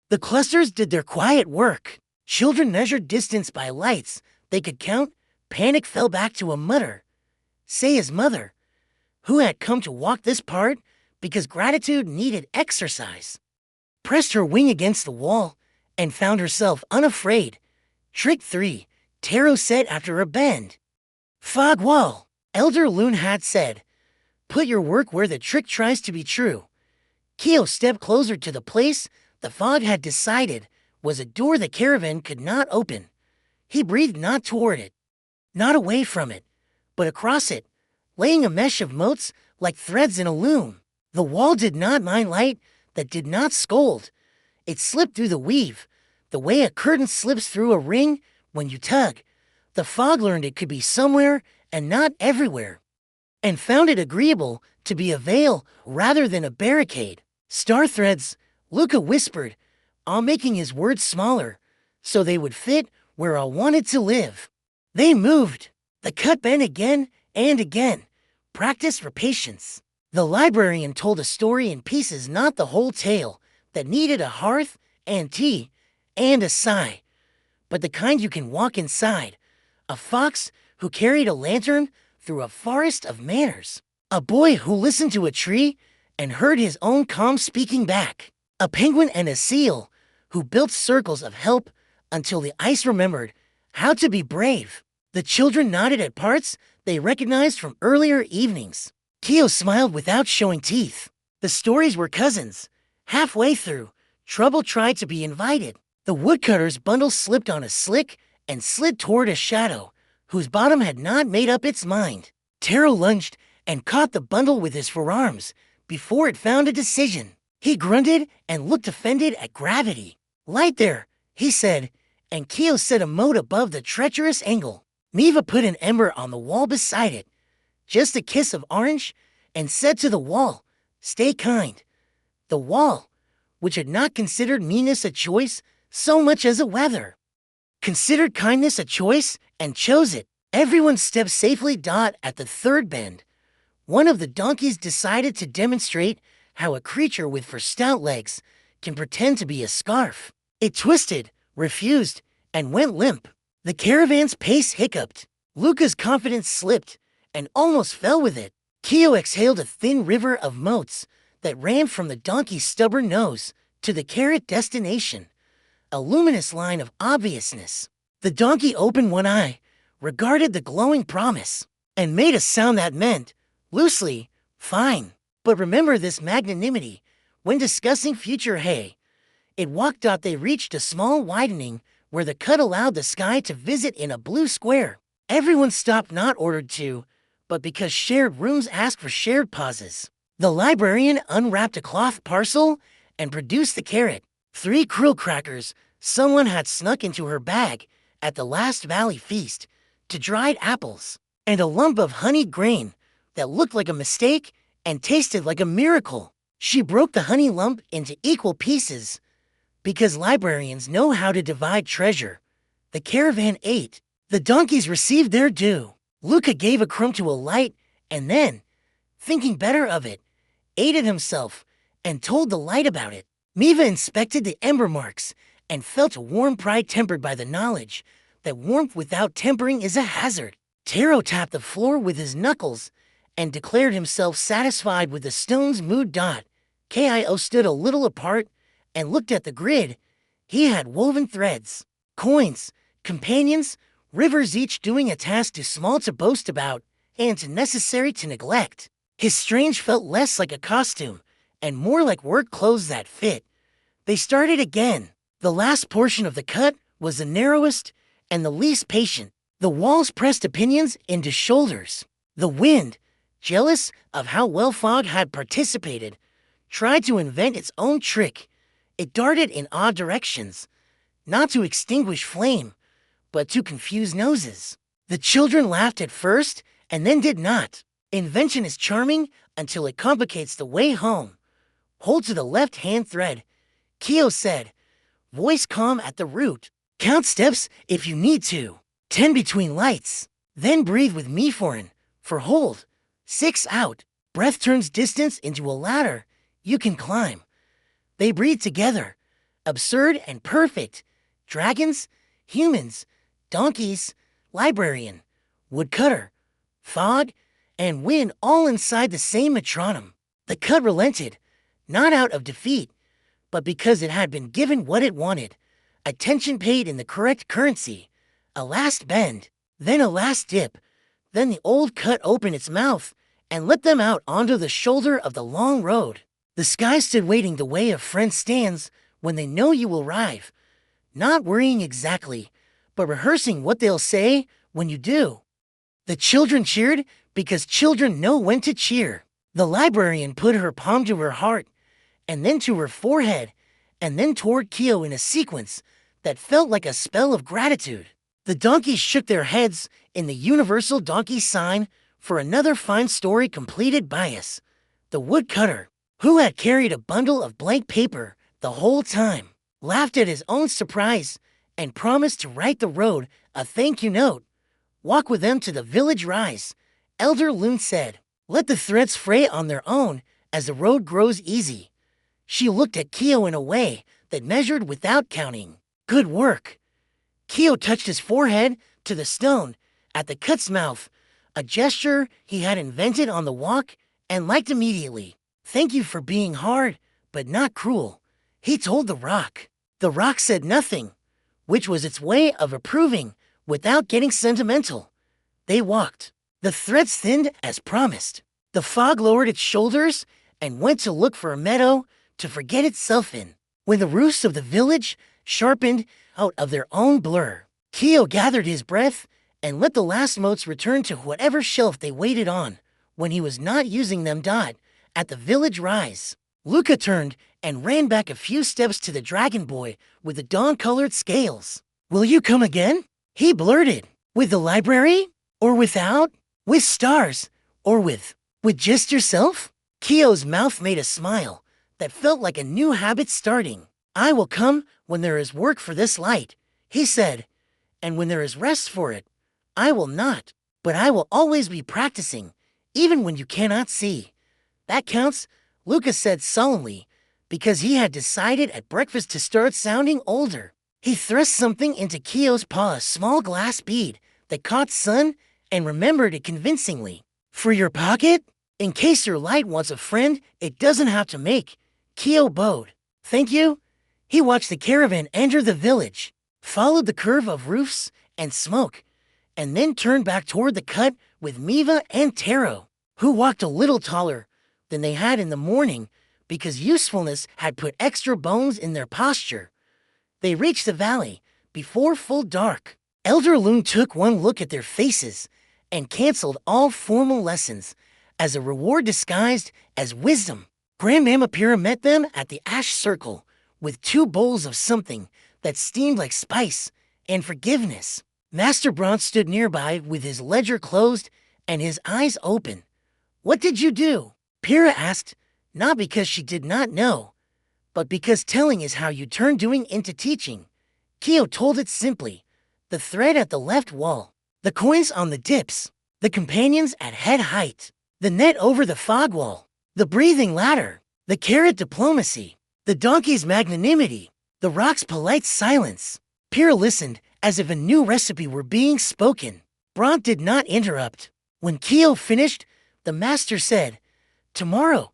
The clusters did their quiet work. Children measured distance by lights they could count. Panic fell back to a mutter. Say his mother, who had come to walk this part because gratitude needed exercise, pressed her wing against the wall and found herself unafraid. Trick 3, Taro said after a bend. Fog wall, Elder Loon had said. Put your work where the trick tries to be true. Keo stepped closer to the place the fog had decided was a door the caravan could not open. He breathed not toward it, not away from it, but across it, laying a mesh of motes like threads in a loom. The wall did not mind light that did not scold. It slipped through the weave, the way a curtain slips through a ring when you tug. The fog learned it could be somewhere and not everywhere, and found it agreeable to be a veil rather than a barricade. Star threads, Luca whispered, all making his words smaller, so they would fit where all wanted to live. They moved. The cut bent again and again. Practice for patience. The librarian told a story in pieces, not the whole tale, that needed a hearth and tea and a sigh, but the kind you can walk inside. A fox who carried a lantern through a forest of manners. A boy who listened to a tree and heard his own calm speaking back. A penguin and a seal who built circles of help until the ice remembered how to be brave. The children nodded at parts they recognized from earlier evenings. Keo smiled without showing teeth. The stories were cousins. Halfway through, trouble tried to be invited. The woodcutter's bundle slipped on a slick and slid toward a shadow whose bottom had not made up its mind. Taro lunged and caught the bundle with his forearms before it found a decision. He grunted and looked offended at gravity. "Light there," he said, and Keo set a mote above the treacherous angle. Miva put an ember on the wall beside it, just a kiss of orange, and said to the wall, "Stay kind." The wall, which had not considered meanness a choice so much as a weather, considered kindness a choice and chose it. Everyone stepped safely. At the third bend, one of the donkeys decided to demonstrate how a creature with for stout legs can pretend to be a scarf. It twisted, refused, and went limp. The caravan's pace hiccuped. Luca's confidence slipped and almost fell with it. Keo exhaled a thin river of motes that ran from the donkey's stubborn nose to the carrot destination, a luminous line of obviousness. The donkey opened one eye, regarded the glowing promise, and made a sound that meant, loosely, "Fine. But remember this magnanimity when discussing future hay." It walked. They reached a small widening where the cut allowed the sky to visit in a blue square. Everyone stopped, not ordered to, but because shared rooms ask for shared pauses. The librarian unwrapped a cloth parcel and produced the carrot. 3 krill crackers someone had snuck into her bag at the last valley feast, to dried apples, and a lump of honeyed grain that looked like a mistake and tasted like a miracle. She broke the honey lump into equal pieces because librarians know how to divide treasure. The caravan ate. The donkeys received their due. Luca gave a crumb to a light and then, thinking better of it, ate it himself and told the light about it. Miva inspected the ember marks and felt a warm pride tempered by the knowledge that warmth without tempering is a hazard. Taro tapped the floor with his knuckles and declared himself satisfied with the stone's mood. Kio stood a little apart and looked at the grid. He had woven threads, coins, companions, rivers, each doing a task too small to boast about and too necessary to neglect. His strange felt less like a costume and more like work clothes that fit. They started again. The last portion of the cut was the narrowest and the least patient. The walls pressed opinions into shoulders. The wind, jealous of how well Fog had participated, tried to invent its own trick. It darted in odd directions, not to extinguish flame, but to confuse noses. The children laughed at first and then did not. Invention is charming until it complicates the way home. Hold to the left-hand thread, Keo said, voice calm at the root. Count steps if you need to. 10 between lights. Then breathe with me for hold. 6 out. Breath turns distance into a ladder you can climb. They breathe together. Absurd and perfect. Dragons, humans, donkeys, librarian, woodcutter, fog, and wind all inside the same metronome. The cut relented, not out of defeat, but because it had been given what it wanted. Attention paid in the correct currency. A last bend, then a last dip. Then the old cut opened its mouth and let them out onto the shoulder of the long road. The sky stood waiting the way a friend stands when they know you will arrive, not worrying exactly, but rehearsing what they'll say when you do. The children cheered because children know when to cheer. The librarian put her palm to her heart, and then to her forehead, and then toward Keo in a sequence that felt like a spell of gratitude. The donkeys shook their heads in the universal donkey sign for another fine story completed by us. The woodcutter, who had carried a bundle of blank paper the whole time, laughed at his own surprise and promised to write the road a thank you note. Walk with them to the village rise, Elder Loon said. Let the threads fray on their own as the road grows easy. She looked at Keo in a way that measured without counting. Good work. Keo touched his forehead to the stone at the cut's mouth, a gesture he had invented on the walk and liked immediately. Thank you for being hard, but not cruel, he told the rock. The rock said nothing, which was its way of approving without getting sentimental. They walked. The threads thinned as promised. The fog lowered its shoulders and went to look for a meadow to forget itself in. When the roofs of the village sharpened out of their own blur, Keo gathered his breath and let the last motes return to whatever shelf they waited on when he was not using them. At the village rise, Luca turned and ran back a few steps to the dragon boy with the dawn-colored scales. Will you come again? He blurted. With the library? Or without? With stars? Or with just yourself? Keo's mouth made a smile that felt like a new habit starting. I will come when there is work for this light, he said, and when there is rest for it, I will not, but I will always be practicing, even when you cannot see. That counts, Lucas said solemnly, because he had decided at breakfast to start sounding older. He thrust something into Keo's paw, a small glass bead that caught sun, and remembered it convincingly. For your pocket? In case your light wants a friend, it doesn't have to make. Keo bowed. Thank you. He watched the caravan enter the village, followed the curve of roofs and smoke, and then turned back toward the cut with Miva and Taro, who walked a little taller than they had in the morning because usefulness had put extra bones in their posture. They reached the valley before full dark. Elder Loon took one look at their faces and canceled all formal lessons as a reward disguised as wisdom. Grandmama Pyrrha met them at the ash circle with 2 bowls of something that steamed like spice and forgiveness. Master Bronze stood nearby with his ledger closed and his eyes open. What did you do? Pyrrha asked, not because she did not know, but because telling is how you turn doing into teaching. Keo told it simply. The thread at the left wall, the coins on the dips, the companions at head height, the net over the fog wall, the breathing ladder, the carrot diplomacy, the donkey's magnanimity, the rock's polite silence. Pyrrha listened as if a new recipe were being spoken. Bront did not interrupt. When Keo finished, the master said, tomorrow,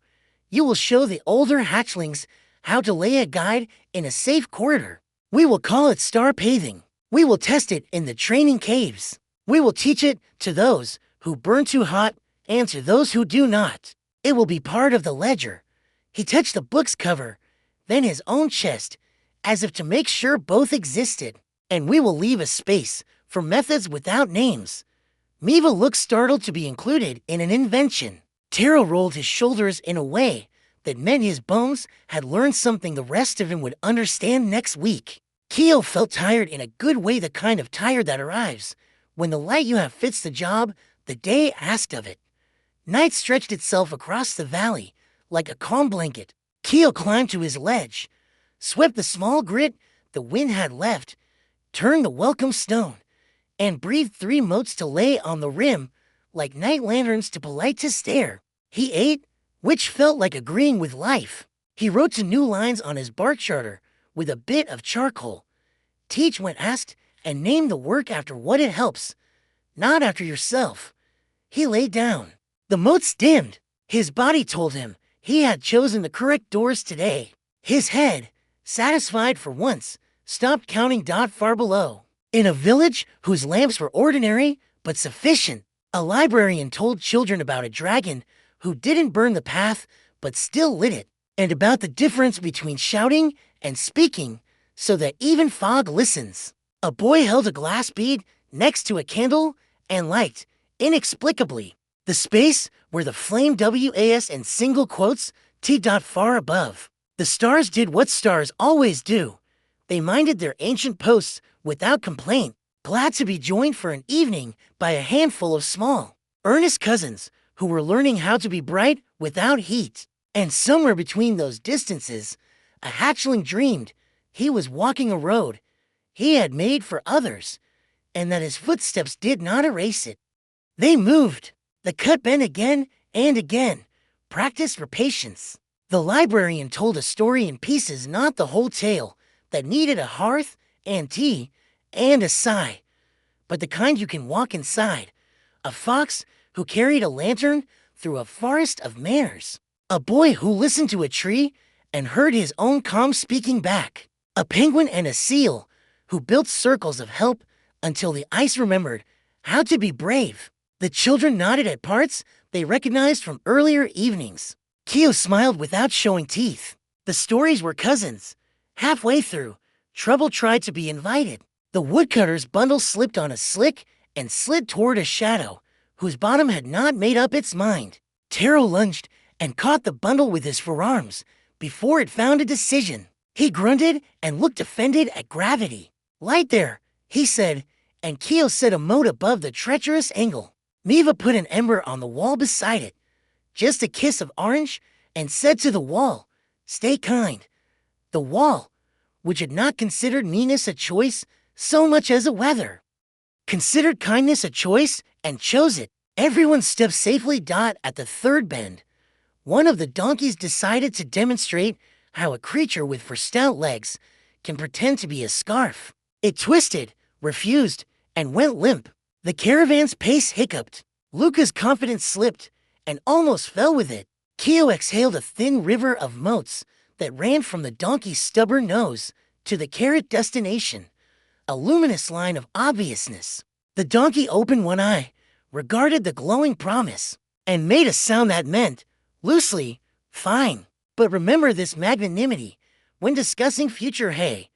you will show the older hatchlings how to lay a guide in a safe corridor. We will call it star paving. We will test it in the training caves. We will teach it to those who burn too hot and to those who do not. It will be part of the ledger. He touched the book's cover, then his own chest, as if to make sure both existed. And we will leave a space for methods without names. Miva looked startled to be included in an invention. Taro rolled his shoulders in a way that meant his bones had learned something the rest of him would understand next week. Keo felt tired in a good way, the kind of tired that arrives when the light you have fits the job the day asked of it. Night stretched itself across the valley like a calm blanket. Keo climbed to his ledge, swept the small grit the wind had left, turned the welcome stone, and breathed 3 motes to lay on the rim like night lanterns to polite to stare. He ate, which felt like agreeing with life. He wrote 2 new lines on his bark charter with a bit of charcoal. Teach when asked, and name the work after what it helps, not after yourself. He lay down. The motes dimmed. His body told him he had chosen the correct doors today. His head, satisfied for once, stopped counting. Far below, in a village whose lamps were ordinary but sufficient, a librarian told children about a dragon who didn't burn the path but still lit it, and about the difference between shouting and speaking so that even fog listens. A boy held a glass bead next to a candle and liked, inexplicably, the space where the flame was and single quotes T. Far above. The stars did what stars always do. They minded their ancient posts without complaint, glad to be joined for an evening by a handful of small, earnest cousins who were learning how to be bright without heat. And somewhere between those distances, a hatchling dreamed he was walking a road he had made for others, and that his footsteps did not erase it. They moved. The cut bent again and again, practice for patience. The librarian told a story in pieces, not the whole tale, that needed a hearth and tea, and a sigh, but the kind you can walk inside. A fox who carried a lantern through a forest of manners. A boy who listened to a tree and heard his own calm speaking back. A penguin and a seal who built circles of help until the ice remembered how to be brave. The children nodded at parts they recognized from earlier evenings. Keo smiled without showing teeth. The stories were cousins. Halfway through, trouble tried to be invited. The woodcutter's bundle slipped on a slick and slid toward a shadow whose bottom had not made up its mind. Taro lunged and caught the bundle with his forearms before it found a decision. He grunted and looked offended at gravity. "Light there," he said, and Keo set a mote above the treacherous angle. Miva put an ember on the wall beside it, just a kiss of orange, and said to the wall, "Stay kind." The wall, which had not considered meanness a choice so much as a weather, considered kindness a choice and chose it. Everyone stepped safely. At the third bend, one of the donkeys decided to demonstrate how a creature with for stout legs can pretend to be a scarf. It twisted, refused, and went limp. The caravan's pace hiccuped. Luca's confidence slipped and almost fell with it. Keo exhaled a thin river of motes that ran from the donkey's stubborn nose to the carrot destination, a luminous line of obviousness. The donkey opened one eye, regarded the glowing promise, and made a sound that meant, loosely, "Fine. But remember this magnanimity when discussing future hay."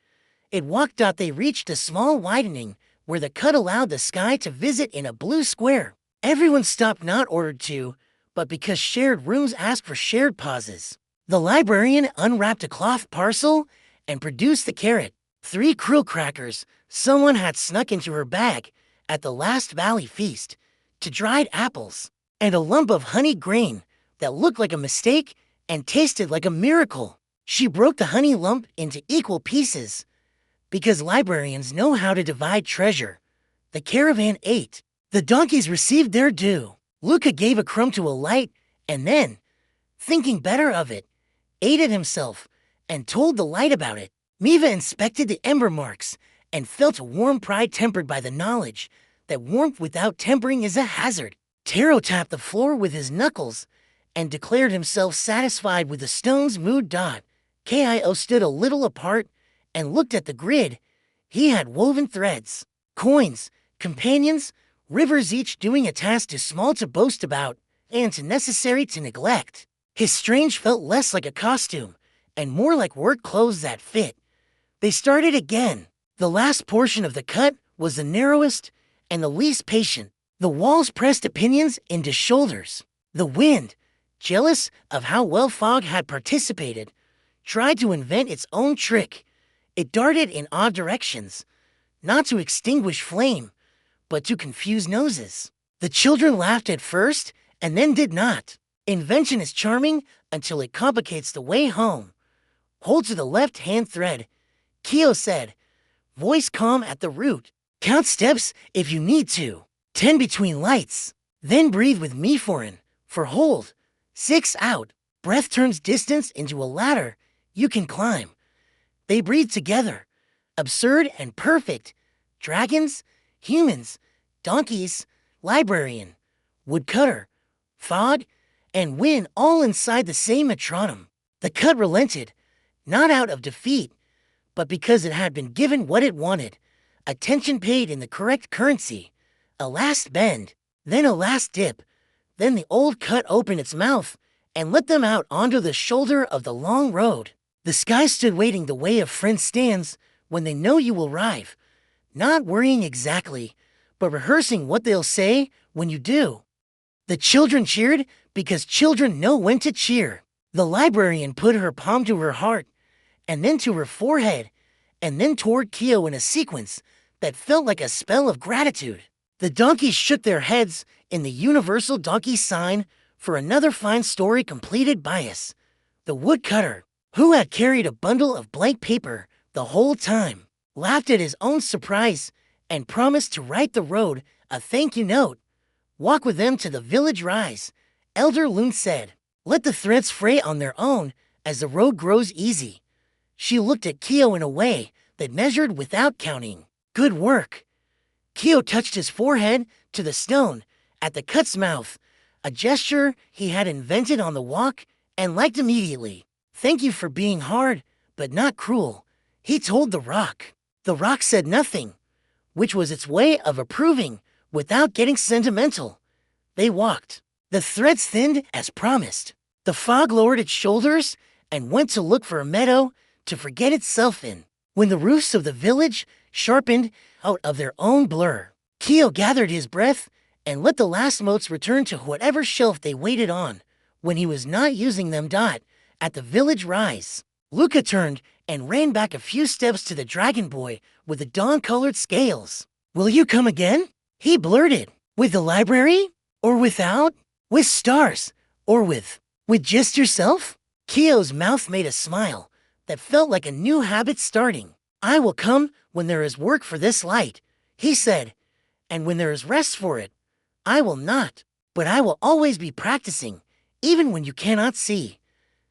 It walked. They reached a small widening where the cut allowed the sky to visit in a blue square. Everyone stopped, not ordered to, but because shared rooms asked for shared pauses. The librarian unwrapped a cloth parcel and produced the carrot, 3 krill crackers someone had snuck into her bag at the last valley feast, to dried apples, and a lump of honey grain that looked like a mistake and tasted like a miracle. She broke the honey lump into equal pieces, because librarians know how to divide treasure. The caravan ate. The donkeys received their due. Luca gave a crumb to a light and then, thinking better of it, ate it himself and told the light about it. Miva inspected the ember marks and felt a warm pride tempered by the knowledge that warmth without tempering is a hazard. Taro tapped the floor with his knuckles and declared himself satisfied with the stone's mood. Kio stood a little apart and looked at the grid. He had woven threads, coins, companions, rivers, each doing a task too small to boast about and too necessary to neglect. His strange felt less like a costume and more like work clothes that fit. They started again. The last portion of the cut was the narrowest and the least patient. The walls pressed opinions into shoulders. The wind, jealous of how well Fog had participated, tried to invent its own trick. It darted in odd directions, not to extinguish flame, but to confuse noses. The children laughed at first and then did not. Invention is charming until it complicates the way home. Hold to the left-hand thread, Kio said, voice calm at the root. Count steps if you need to. 10 between lights. Then breathe with me for hold. 6 out. Breath turns distance into a ladder you can climb. They breathed together. Absurd and perfect. Dragons, humans, donkeys, librarian, woodcutter, fog, and wind all inside the same metronome. The cut relented, not out of defeat, but because it had been given what it wanted. Attention paid in the correct currency. A last bend, then a last dip. Then the old cut opened its mouth and let them out onto the shoulder of the long road. The sky stood waiting the way a friend stands when they know you will arrive, not worrying exactly, but rehearsing what they'll say when you do. The children cheered because children know when to cheer. The librarian put her palm to her heart, and then to her forehead, and then toward Kio in a sequence that felt like a spell of gratitude. The donkeys shook their heads in the universal donkey sign for another fine story completed by us. The woodcutter, who had carried a bundle of blank paper the whole time, laughed at his own surprise and promised to write the road a thank you note. Walk with them to the village rise, Elder Loon said. Let the threads fray on their own as the road grows easy. She looked at Kio in a way that measured without counting. Good work. Keo touched his forehead to the stone at the cut's mouth, a gesture he had invented on the walk and liked immediately. Thank you for being hard, but not cruel, he told the rock. The rock said nothing, which was its way of approving without getting sentimental. They walked. The threads thinned as promised. The fog lowered its shoulders and went to look for a meadow to forget itself in. When the roofs of the village sharpened out of their own blur, Keo gathered his breath and let the last motes return to whatever shelf they waited on when he was not using them. At the village rise, Luca turned and ran back a few steps to the dragon boy with the dawn-colored scales. Will you come again? He blurted. With the library? Or without? With stars? Or with just yourself? Keo's mouth made a smile that felt like a new habit starting. I will come when there is work for this light, he said, and when there is rest for it. I will not, but I will always be practicing, even when you cannot see.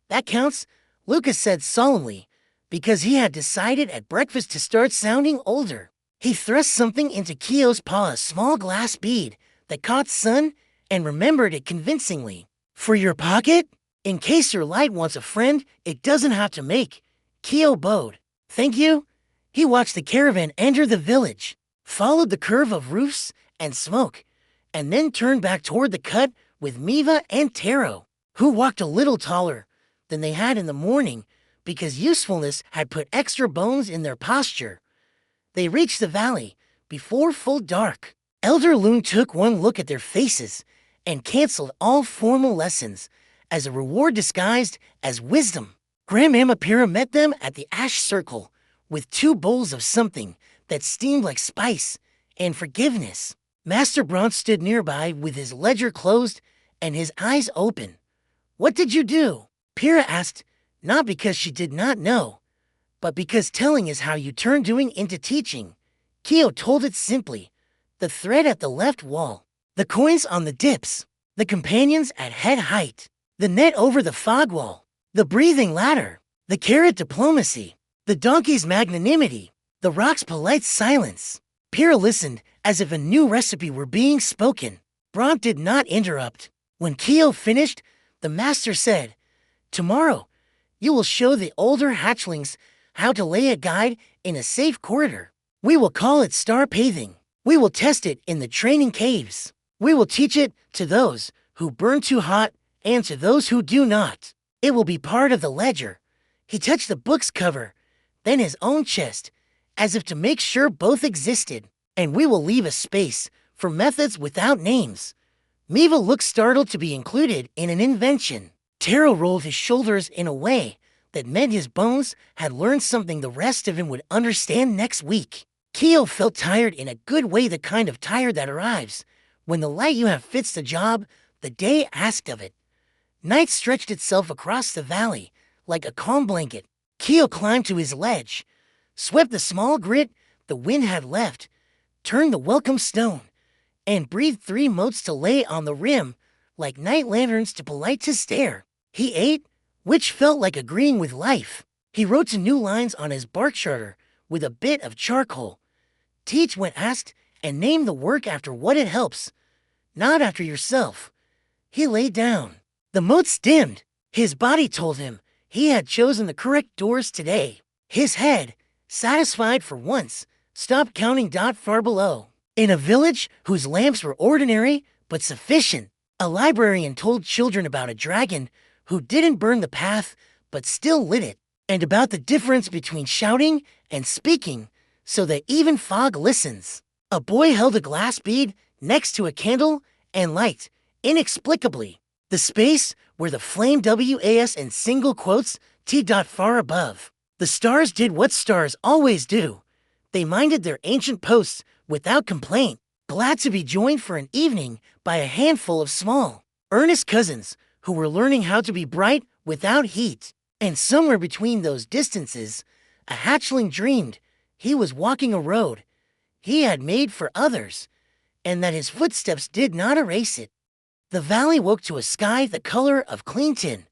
That counts, Lucas said solemnly, because he had decided at breakfast to start sounding older. He thrust something into Keo's paw, a small glass bead that caught sun, and remembered it convincingly. For your pocket? In case your light wants a friend, it doesn't have to make. Keo bowed. Thank you. He watched the caravan enter the village, followed the curve of roofs and smoke, and then turned back toward the cut with Miva and Taro, who walked a little taller than they had in the morning because usefulness had put extra bones in their posture. They reached the valley before full dark. Elder Loon took one look at their faces and canceled all formal lessons as a reward disguised as wisdom. Grandmama Pira met them at the ash circle with 2 bowls of something that steamed like spice and forgiveness. Master Bronze stood nearby with his ledger closed and his eyes open. What did you do? Pira asked, not because she did not know, but because telling is how you turn doing into teaching. Keo told it simply. The thread at the left wall, the coins on the dips, the companions at head height, the net over the fog wall, the breathing ladder, the carrot diplomacy, the donkey's magnanimity, the rock's polite silence. Pira listened as if a new recipe were being spoken. Bront did not interrupt. When Keo finished, the master said, tomorrow, you will show the older hatchlings how to lay a guide in a safe corridor. We will call it star paving. We will test it in the training caves. We will teach it to those who burn too hot and to those who do not. It will be part of the ledger. He touched the book's cover, then his own chest, as if to make sure both existed. And we will leave a space for methods without names. Miva looked startled to be included in an invention. Taro rolled his shoulders in a way that meant his bones had learned something the rest of him would understand next week. Keo felt tired in a good way, the kind of tired that arrives when the light you have fits the job the day asked of it. Night stretched itself across the valley like a calm blanket. Keo climbed to his ledge, swept the small grit the wind had left, turned the welcome stone, and breathed 3 motes to lay on the rim like night lanterns to polite to stare. He ate, which felt like agreeing with life. He wrote some new lines on his bark charter with a bit of charcoal. Teach when asked, and name the work after what it helps, not after yourself. He lay down. The motes dimmed. His body told him he had chosen the correct doors today. His head, satisfied for once, stopped counting. Far below, in a village whose lamps were ordinary but sufficient, a librarian told children about a dragon who didn't burn the path but still lit it, and about the difference between shouting and speaking so that even fog listens. A boy held a glass bead next to a candle and light, inexplicably, the space where the flame was in single quotes T. Far above. The stars did what stars always do. They minded their ancient posts without complaint, glad to be joined for an evening by a handful of small, earnest cousins who were learning how to be bright without heat. And somewhere between those distances, a hatchling dreamed he was walking a road he had made for others, and that his footsteps did not erase it. The valley woke to a sky the color of clean tin,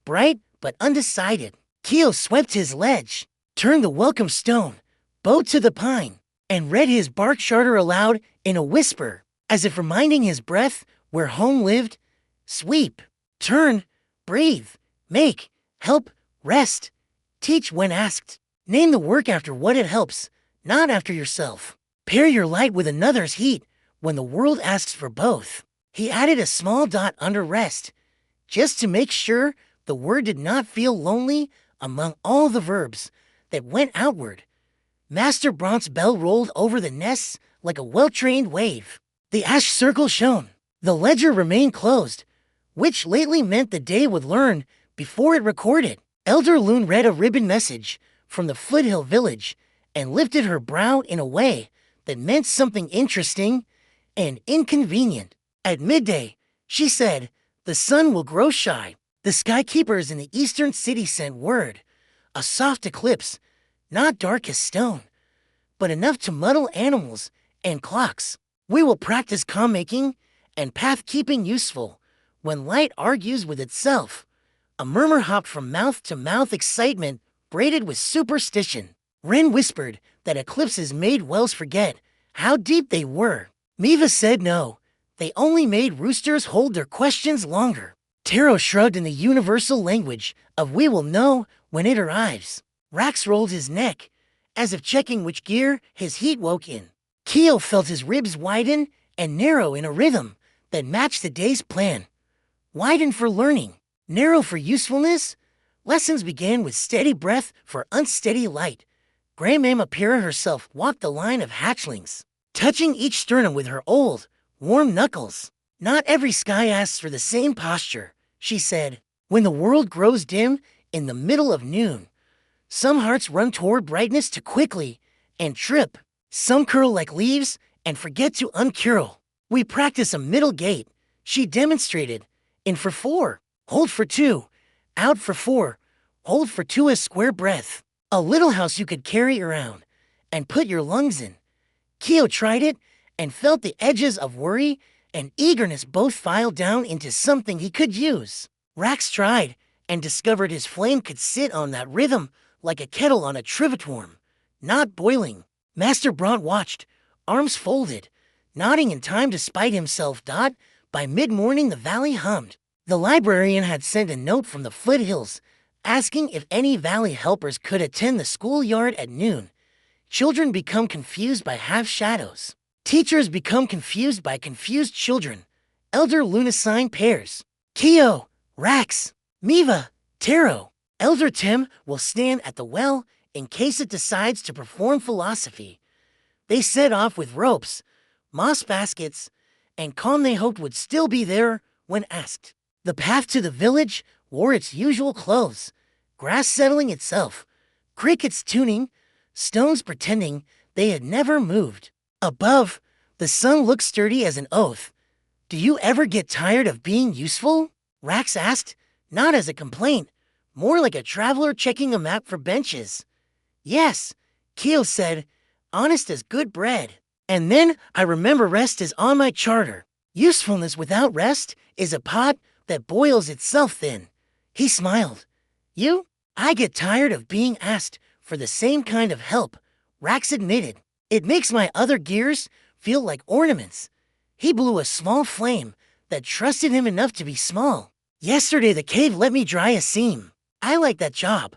bright but undecided. Keo swept his ledge, turned the welcome stone, Bow to the pine, and read his bark charter aloud in a whisper, as if reminding his breath where home lived. Sweep, turn, breathe, make, help, rest, teach when asked. Name the work after what it helps, not after yourself. Pair your light with another's heat when the world asks for both. He added a small dot under rest, just to make sure the word did not feel lonely among all the verbs that went outward. Master Brant's bell rolled over the nests like a well-trained wave. The ash circle shone. The ledger remained closed, which lately meant the day would learn before it recorded. Elder Loon read a ribbon message from the foothill village and lifted her brow in a way that meant something interesting and inconvenient. At midday, she said, the sun will grow shy. The skykeepers in the eastern city sent word. A soft eclipse, not dark as stone, but enough to muddle animals and clocks. We will practice calm making and path keeping useful when light argues with itself. A murmur hopped from mouth to mouth, excitement braided with superstition. Wren whispered that eclipses made wells forget how deep they were. Miva said no, they only made roosters hold their questions longer. Taro shrugged in the universal language of we will know when it arrives. Rax rolled his neck, as if checking which gear his heat woke in. Keo felt his ribs widen and narrow in a rhythm that matched the day's plan. Widen for learning, narrow for usefulness. Lessons began with steady breath for unsteady light. Grandmamma Pyrrha herself walked the line of hatchlings, touching each sternum with her old, warm knuckles. Not every sky asks for the same posture, she said. When the world grows dim in the middle of noon, some hearts run toward brightness too quickly and trip. Some curl like leaves and forget to uncurl. We practice a middle gait, she demonstrated. In for 4, hold for 2, out for 4, hold for 2, a square breath. A little house you could carry around and put your lungs in. Keo tried it and felt the edges of worry and eagerness both file down into something he could use. Rax tried and discovered his flame could sit on that rhythm like a kettle on a trivitorm, not boiling. Master Brant watched, arms folded, nodding in time to spite himself. By mid-morning the valley hummed. The librarian had sent a note from the foothills asking if any valley helpers could attend the schoolyard at noon. Children become confused by half-shadows. Teachers become confused by confused children. Elder Loon assigned pairs. Keo, Rax, Miva, Taro. Elder Tim will stand at the well in case it decides to perform philosophy. They set off with ropes, moss baskets, and calm they hoped would still be there when asked. The path to the village wore its usual clothes, grass settling itself, crickets tuning, stones pretending they had never moved. Above, the sun looked sturdy as an oath. Do you ever get tired of being useful? Rax asked, not as a complaint, more like a traveler checking a map for benches. Yes, Keo said, honest as good bread. And then I remember rest is on my charter. Usefulness without rest is a pot that boils itself thin. He smiled. You? I get tired of being asked for the same kind of help, Rax admitted. It makes my other gears feel like ornaments. He blew a small flame that trusted him enough to be small. Yesterday the cave let me dry a seam. I like that job.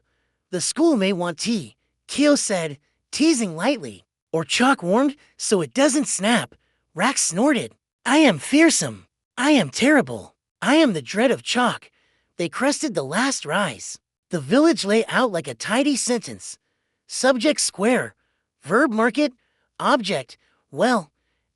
The school may want tea, Keo said, teasing lightly. Or chalk warmed so it doesn't snap. Rax snorted. I am fearsome. I am terrible. I am the dread of chalk. They crested the last rise. The village lay out like a tidy sentence. Subject square, verb market, object, well,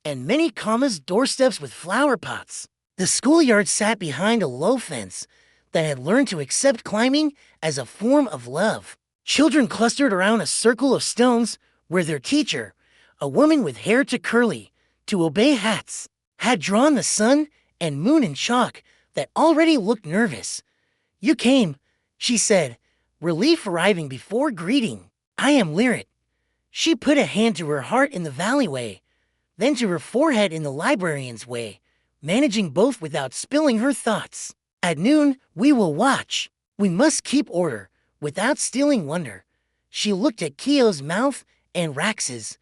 and many commas, doorsteps with flower pots. The schoolyard sat behind a low fence that had learned to accept climbing as a form of love. Children clustered around a circle of stones where their teacher, a woman with hair too curly to obey hats, had drawn the sun and moon in chalk that already looked nervous. You came, she said, relief arriving before greeting. I am Lyrit. She put a hand to her heart in the valleyway, then to her forehead in the librarian's way, managing both without spilling her thoughts. At noon, we will watch. We must keep order, without stealing wonder. She looked at Keo's mouth And Rax's,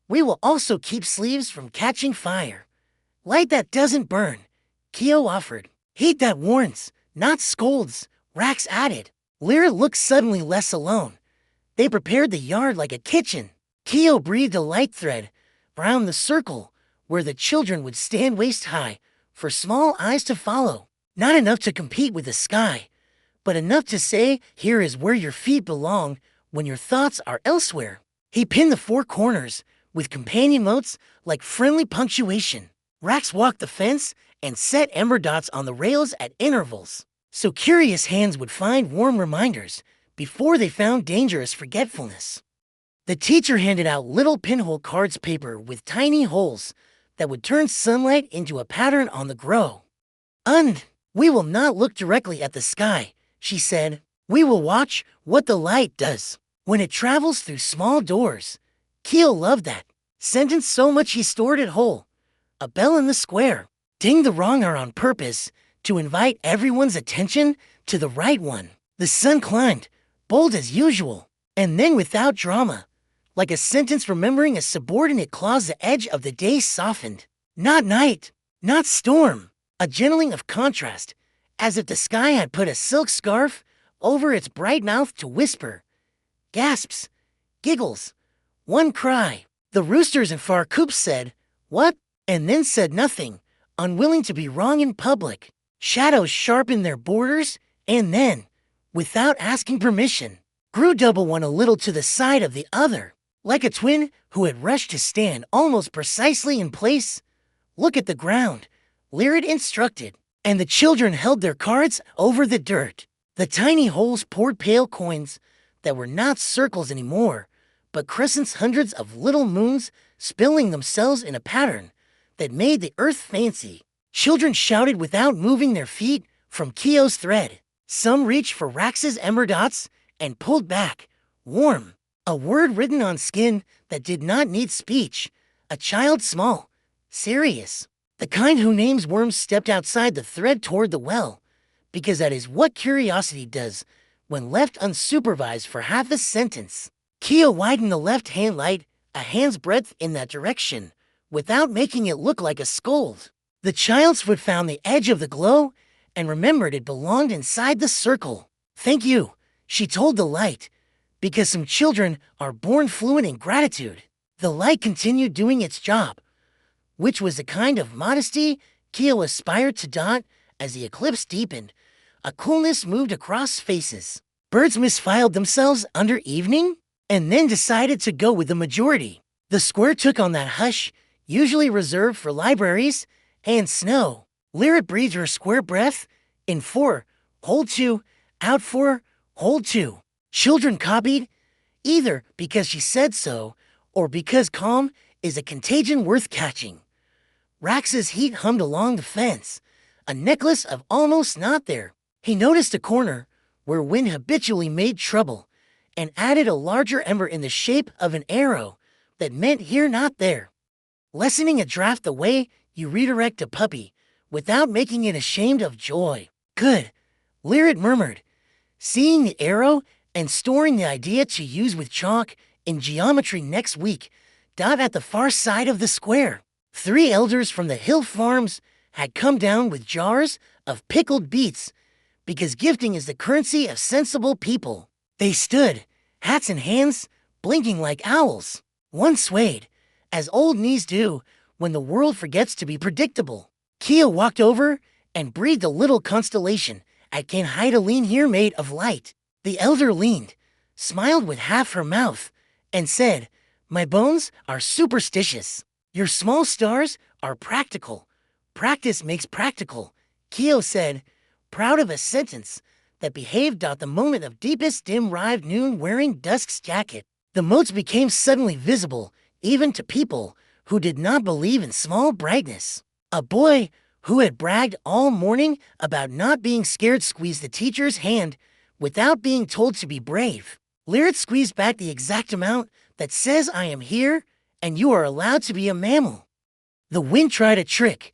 we will also keep sleeves from catching fire. Light that doesn't burn, Keo offered. Heat that warns, not scolds, Rax added. Lyra looked suddenly less alone. They prepared the yard like a kitchen. Keo breathed a light thread around the circle where the children would stand waist high for small eyes to follow. Not enough to compete with the sky, but enough to say, here is where your feet belong when your thoughts are elsewhere. He pinned the four corners with companion notes like friendly punctuation. Rax walked the fence and set ember dots on the rails at intervals, so curious hands would find warm reminders before they found dangerous forgetfulness. The teacher handed out little pinhole cards paper with tiny holes that would turn sunlight into a pattern on the grow. We will not look directly at the sky, she said. We will watch what the light does when it travels through small doors. Keo loved that sentence so much he stored it whole. A bell in the square. Ding the wrong hour on purpose to invite everyone's attention to the right one. The sun climbed, bold as usual, and then without drama. Like a sentence remembering a subordinate clause, the edge of the day softened. Not night, not storm. A gentling of contrast, as if the sky had put a silk scarf over its bright mouth to whisper. Gasps, giggles, one cry. The roosters in far coops said, "What?" and then said nothing, unwilling to be wrong in public. Shadows sharpened their borders, and then, without asking permission, grew double one a little to the side of the other, like a twin who had rushed to stand almost precisely in place. Look at the ground, Lyrid instructed, and the children held their cards over the dirt. The tiny holes poured pale coins that were not circles anymore, but crescents, hundreds of little moons spilling themselves in a pattern that made the earth fancy. Children shouted without moving their feet from Keo's thread. Some reached for Rax's ember dots and pulled back, warm. A word written on skin that did not need speech. A child small, serious. The kind who names worms stepped outside the thread toward the well, because that is what curiosity does when left unsupervised for half a sentence. Keo widened the left-hand light a hand's breadth in that direction, without making it look like a scold. The child's foot found the edge of the glow and remembered it belonged inside the circle. Thank you, she told the light, because some children are born fluent in gratitude. The light continued doing its job, which was a kind of modesty Keo aspired to daunt as the eclipse deepened. A coolness moved across faces. Birds misfiled themselves under evening and then decided to go with the majority. The square took on that hush usually reserved for libraries and snow. Lyra breathed her square breath in 4, hold 2, out 4, hold 2. Children copied, either because she said so or because calm is a contagion worth catching. Rax's heat hummed along the fence, a necklace of almost not there. He noticed a corner where wind habitually made trouble and added a larger ember in the shape of an arrow that meant here, not there. Lessening a draft the way you redirect a puppy without making it ashamed of joy. Good, Lyrid murmured, seeing the arrow and storing the idea to use with chalk in geometry next week. Dot at the far side of the square. 3 elders from the hill farms had come down with jars of pickled beets because gifting is the currency of sensible people. They stood, hats in hands, blinking like owls. One swayed, as old knees do when the world forgets to be predictable. Keo walked over and breathed a little constellation at Can Haida lean here made of light. The elder leaned, smiled with half her mouth, and said, "My bones are superstitious. Your small stars are practical. Practice makes practical," Keo said, proud of a sentence that behaved at the moment of deepest dim-rived noon wearing dusk's jacket. The motes became suddenly visible, even to people who did not believe in small brightness. A boy who had bragged all morning about not being scared squeezed the teacher's hand without being told to be brave. Lyrid squeezed back the exact amount that says I am here and you are allowed to be a mammal. The wind tried a trick.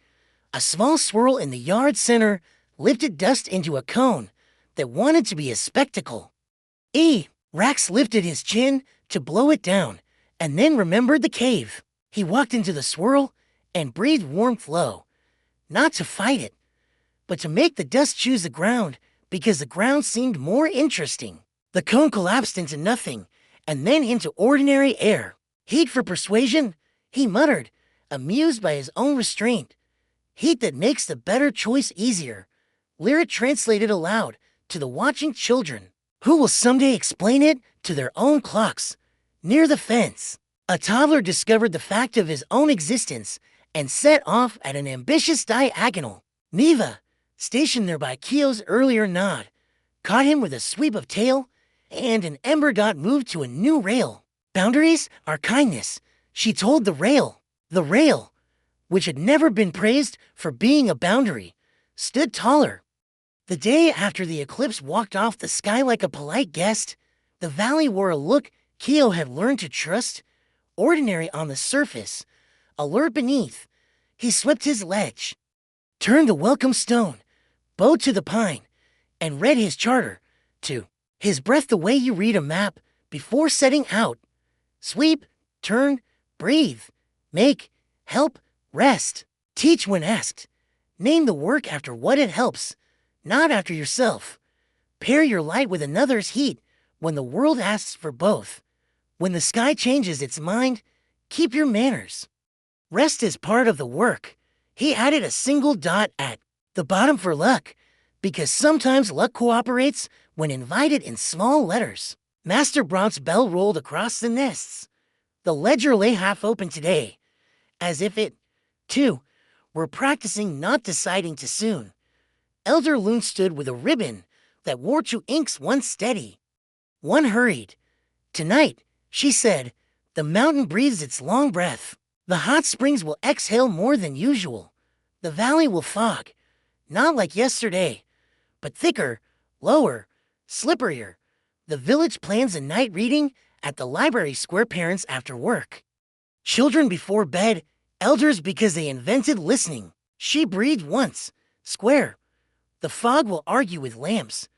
A small swirl in the yard center lifted dust into a cone that wanted to be a spectacle. Rax lifted his chin to blow it down and then remembered the cave. He walked into the swirl and breathed warm flow, not to fight it, but to make the dust choose the ground because the ground seemed more interesting. The cone collapsed into nothing and then into ordinary air. Heat for persuasion, he muttered, amused by his own restraint. Heat that makes the better choice easier. Lyra translated aloud to the watching children, who will someday explain it to their own clocks. Near the fence, a toddler discovered the fact of his own existence and set off at an ambitious diagonal. Neva, stationed nearby Kyo's earlier nod, caught him with a sweep of tail, and an ember dot moved to a new rail. Boundaries are kindness, she told the rail. The rail, which had never been praised for being a boundary, stood taller. The day after the eclipse walked off the sky like a polite guest, the valley wore a look Kyo had learned to trust, ordinary on the surface, alert beneath. He swept his ledge, turned the welcome stone, bowed to the pine, and read his charter, to his breath the way you read a map before setting out. Sweep, turn, breathe, make, help, rest, teach when asked. Name the work after what it helps, not after yourself. Pair your light with another's heat when the world asks for both. When the sky changes its mind, keep your manners. Rest is part of the work. He added a single dot at the bottom for luck, because sometimes luck cooperates when invited in small letters. Master Bront's bell rolled across the nests. The ledger lay half open today, as if it, too, were practicing not deciding too soon. Elder Loon stood with a ribbon that wore two inks, one steady. One hurried. Tonight, she said, the mountain breathes its long breath. The hot springs will exhale more than usual. The valley will fog, not like yesterday, but thicker, lower, slipperier. The village plans a night reading at the library square, parents after work. Children before bed, elders because they invented listening. She breathed once. Square. The fog will argue with lamps.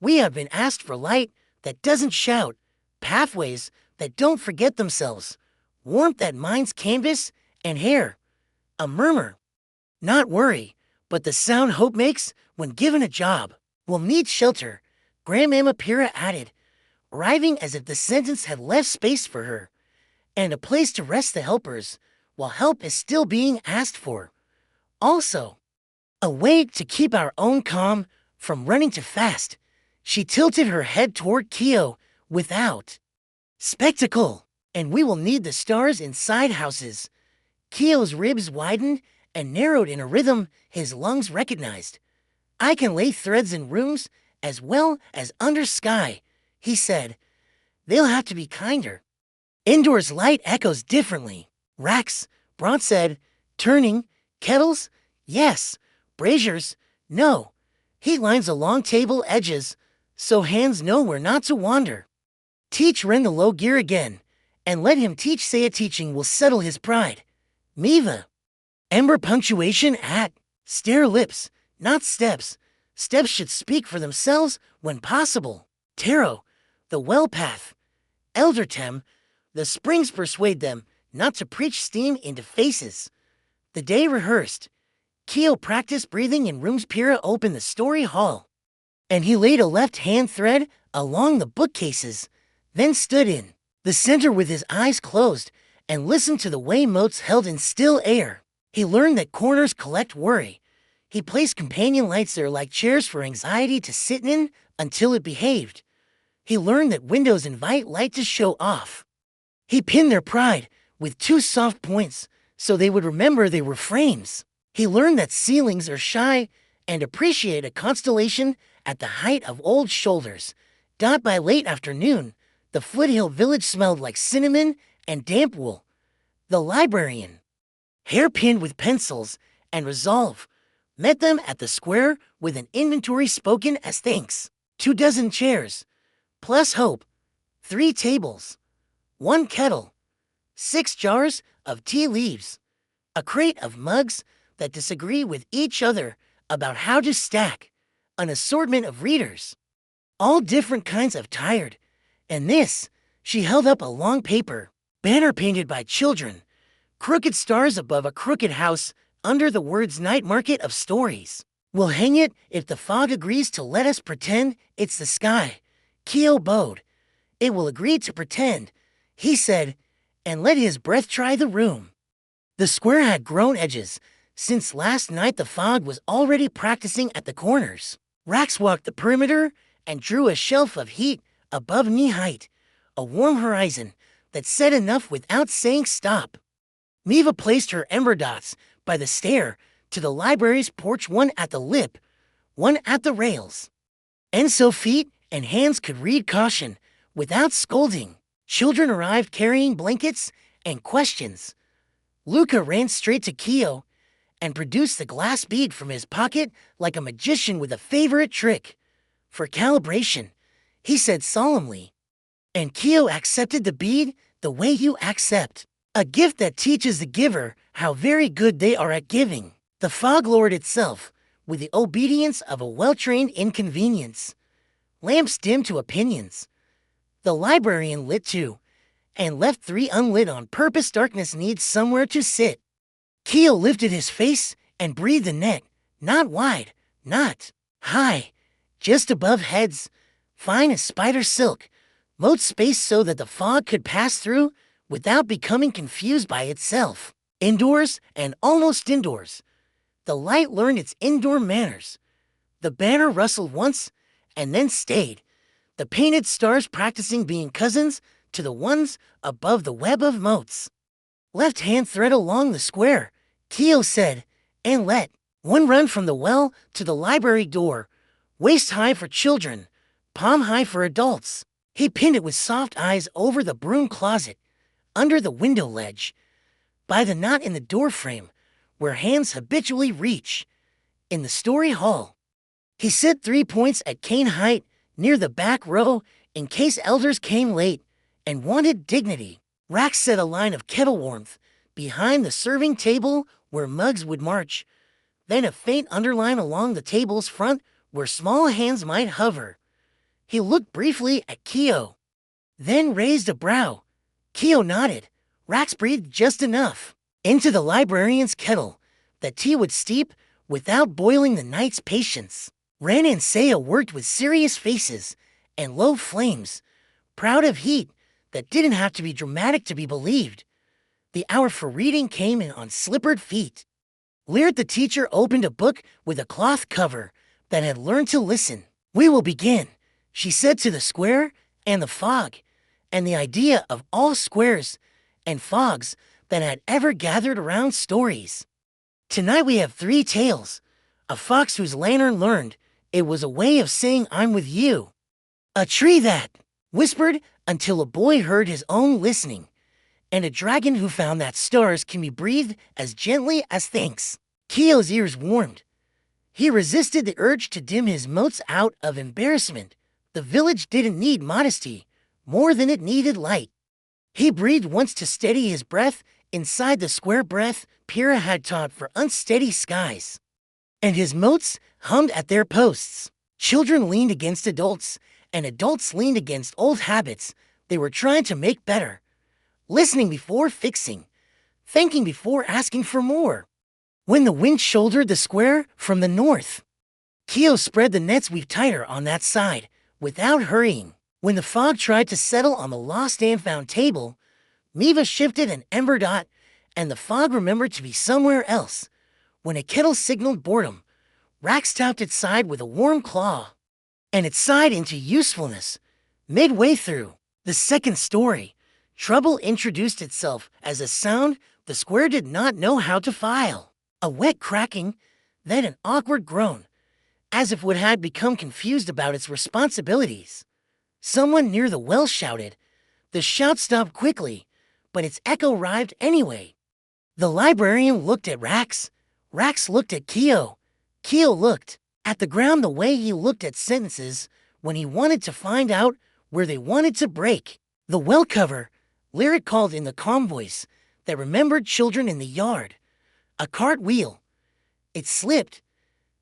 We have been asked for light that doesn't shout, pathways that don't forget themselves, warmth that minds canvas and hair. A murmur. Not worry, but the sound hope makes when given a job. We'll need shelter, Grandmama Pyrrha added, arriving as if the sentence had left space for her, and a place to rest the helpers while help is still being asked for. Also, a way to keep our own calm from running too fast. She tilted her head toward Kyo without spectacle, and we will need the stars inside houses. Kyo's ribs widened and narrowed in a rhythm his lungs recognized. I can lay threads in rooms as well as under sky, he said. They'll have to be kinder. Indoors light echoes differently. Racks, Bront said, turning. Kettles? Yes. Braziers? No. He lines along table edges, so hands know where not to wander. Teach Ren the low gear again, and let him teach say a teaching will settle his pride. Miva. Ember punctuation at. Stair lips, not steps. Steps should speak for themselves when possible. Taro. The well path. Elder Tem. The springs persuade them not to preach steam into faces. The day rehearsed. Kyo practiced breathing in rooms. Pyrrha opened the story hall, and he laid a left-hand thread along the bookcases, then stood in the center with his eyes closed and listened to the way motes held in still air. He learned that corners collect worry. He placed companion lights there like chairs for anxiety to sit in until it behaved. He learned that windows invite light to show off. He pinned their pride with two soft points so they would remember they were frames. He learned that ceilings are shy and appreciate a constellation at the height of old shoulders. By late afternoon, the foothill village smelled like cinnamon and damp wool. The librarian, hairpinned with pencils and resolve, met them at the square with an inventory spoken as thanks. 24 chairs, plus hope, 3 tables, 1 kettle, 6 jars of tea leaves, a crate of mugs that disagree with each other about how to stack, an assortment of readers, all different kinds of tired. And this, she held up a long paper. Banner painted by children. Crooked stars above a crooked house under the words Night Market of Stories. We'll hang it if the fog agrees to let us pretend it's the sky. Keo bowed. It will agree to pretend, he said, and let his breath try the room. The square had grown edges. Since last night the fog was already practicing at the corners. Rax walked the perimeter and drew a shelf of heat above knee height, a warm horizon that said enough without saying stop. Miva placed her ember dots by the stair to the library's porch, one at the lip, one at the rails. And so feet and hands could read caution without scolding. Children arrived carrying blankets and questions. Luca ran straight to Keo and produced the glass bead from his pocket like a magician with a favorite trick. For calibration, he said solemnly. And Keo accepted the bead the way you accept. A gift that teaches the giver how very good they are at giving. The fog lowered itself with the obedience of a well-trained inconvenience. Lamps dimmed to opinions. The librarian lit two, and left three unlit on purpose. Darkness needs somewhere to sit. Keo lifted his face and breathed a net, not wide, not high, just above heads, fine as spider silk, moat space so that the fog could pass through without becoming confused by itself. Indoors and almost indoors. The light learned its indoor manners. The banner rustled once and then stayed, the painted stars practicing being cousins to the ones above the web of moats. Left hand thread along the square, Keo said, and let one run from the well to the library door, waist high for children, palm high for adults. He pinned it with soft eyes over the broom closet, under the window ledge, by the knot in the door frame, where hands habitually reach, in the story hall. He set 3 points at cane height near the back row in case elders came late and wanted dignity. Rax set a line of kettle warmth behind the serving table where mugs would march, then a faint underline along the table's front where small hands might hover. He looked briefly at Keo, then raised a brow. Keo nodded. Rax breathed just enough into the librarian's kettle that tea would steep without boiling the night's patience. Ren and Saya worked with serious faces and low flames, proud of heat that didn't have to be dramatic to be believed. The hour for reading came in on slippered feet. Lyrt the teacher opened a book with a cloth cover that had learned to listen. We will begin, she said to the square and the fog, and the idea of all squares and fogs that had ever gathered around stories. Tonight we have 3 tales. A fox whose lantern learned it was a way of saying I'm with you. A tree that whispered until a boy heard his own listening. And a dragon who found that stars can be breathed as gently as thanks. Keo's ears warmed. He resisted the urge to dim his motes out of embarrassment. The village didn't need modesty more than it needed light. He breathed once to steady his breath inside the square breath Pyrrha had taught for unsteady skies. And his motes hummed at their posts. Children leaned against adults, and adults leaned against old habits they were trying to make better. Listening before fixing, thinking before asking for more. When the wind shouldered the square from the north, Keo spread the nets weave tighter on that side, without hurrying. When the fog tried to settle on the lost and found table, Miva shifted an ember dot, and the fog remembered to be somewhere else. When a kettle signaled boredom, Rax tapped its side with a warm claw, and it sighed into usefulness. Midway through the second story, trouble introduced itself as a sound the square did not know how to file. A wet cracking, then an awkward groan, as if it had become confused about its responsibilities. Someone near the well shouted. The shout stopped quickly, but its echo arrived anyway. The librarian looked at Rax. Rax looked at Keo. Keo looked at the ground the way he looked at sentences when he wanted to find out where they wanted to break. The well cover, Lyrt called in the calm voice that remembered children in the yard. A cartwheel. It slipped.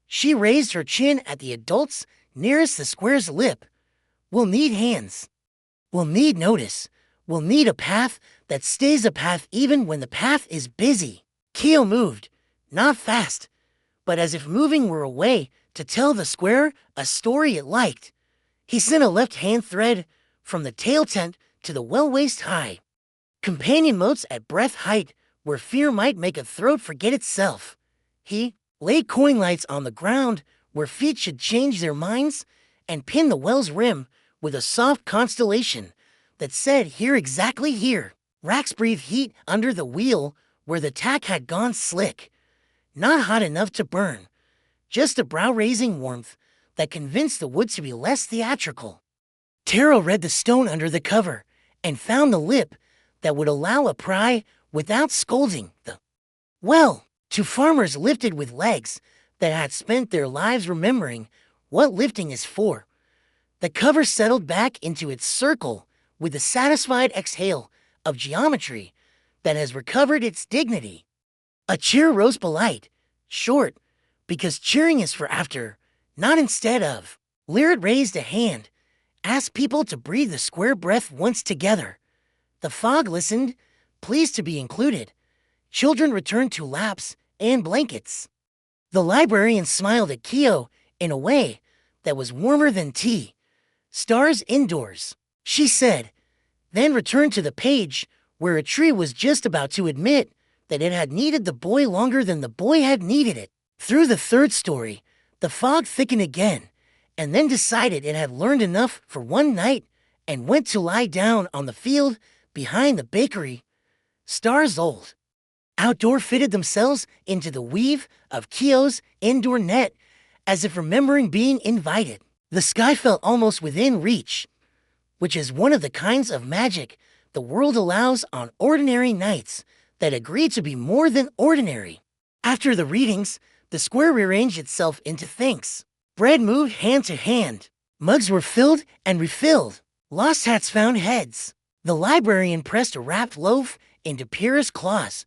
She raised her chin at the adults nearest the square's lip. We'll need hands. We'll need notice. We'll need a path that stays a path even when the path is busy. Keo moved, not fast, but as if moving were a way to tell the square a story it liked. He sent a left-hand thread from the tail tent to the well waist high. Companion motes at breath height where fear might make a throat forget itself. He laid coin lights on the ground where feet should change their minds and pinned the well's rim with a soft constellation that said here exactly here. Rax breathed heat under the wheel where the tack had gone slick. Not hot enough to burn, just a brow-raising warmth that convinced the wood to be less theatrical. Taro read the stone under the cover and found the lip that would allow a pry without scolding. Well, to farmers lifted with legs that had spent their lives remembering what lifting is for, the cover settled back into its circle with a satisfied exhale of geometry that has recovered its dignity. A cheer rose polite, short, because cheering is for after, not instead of. Lyrit raised a hand, asked people to breathe the square breath once together. The fog listened, pleased to be included. Children returned to laps and blankets. The librarian smiled at Keo in a way that was warmer than tea. Stars indoors, she said, then returned to the page where a tree was just about to admit that it had needed the boy longer than the boy had needed it. Through the third story, the fog thickened again, and then decided it had learned enough for one night and went to lie down on the field behind the bakery. Stars old. Outdoor fitted themselves into the weave of Keo's indoor net as if remembering being invited. The sky felt almost within reach, which is one of the kinds of magic the world allows on ordinary nights that agree to be more than ordinary. After the readings, the square rearranged itself into thanks. Bread moved hand to hand. Mugs were filled and refilled. Lost hats found heads. The librarian pressed a wrapped loaf into Pyrrha's claws,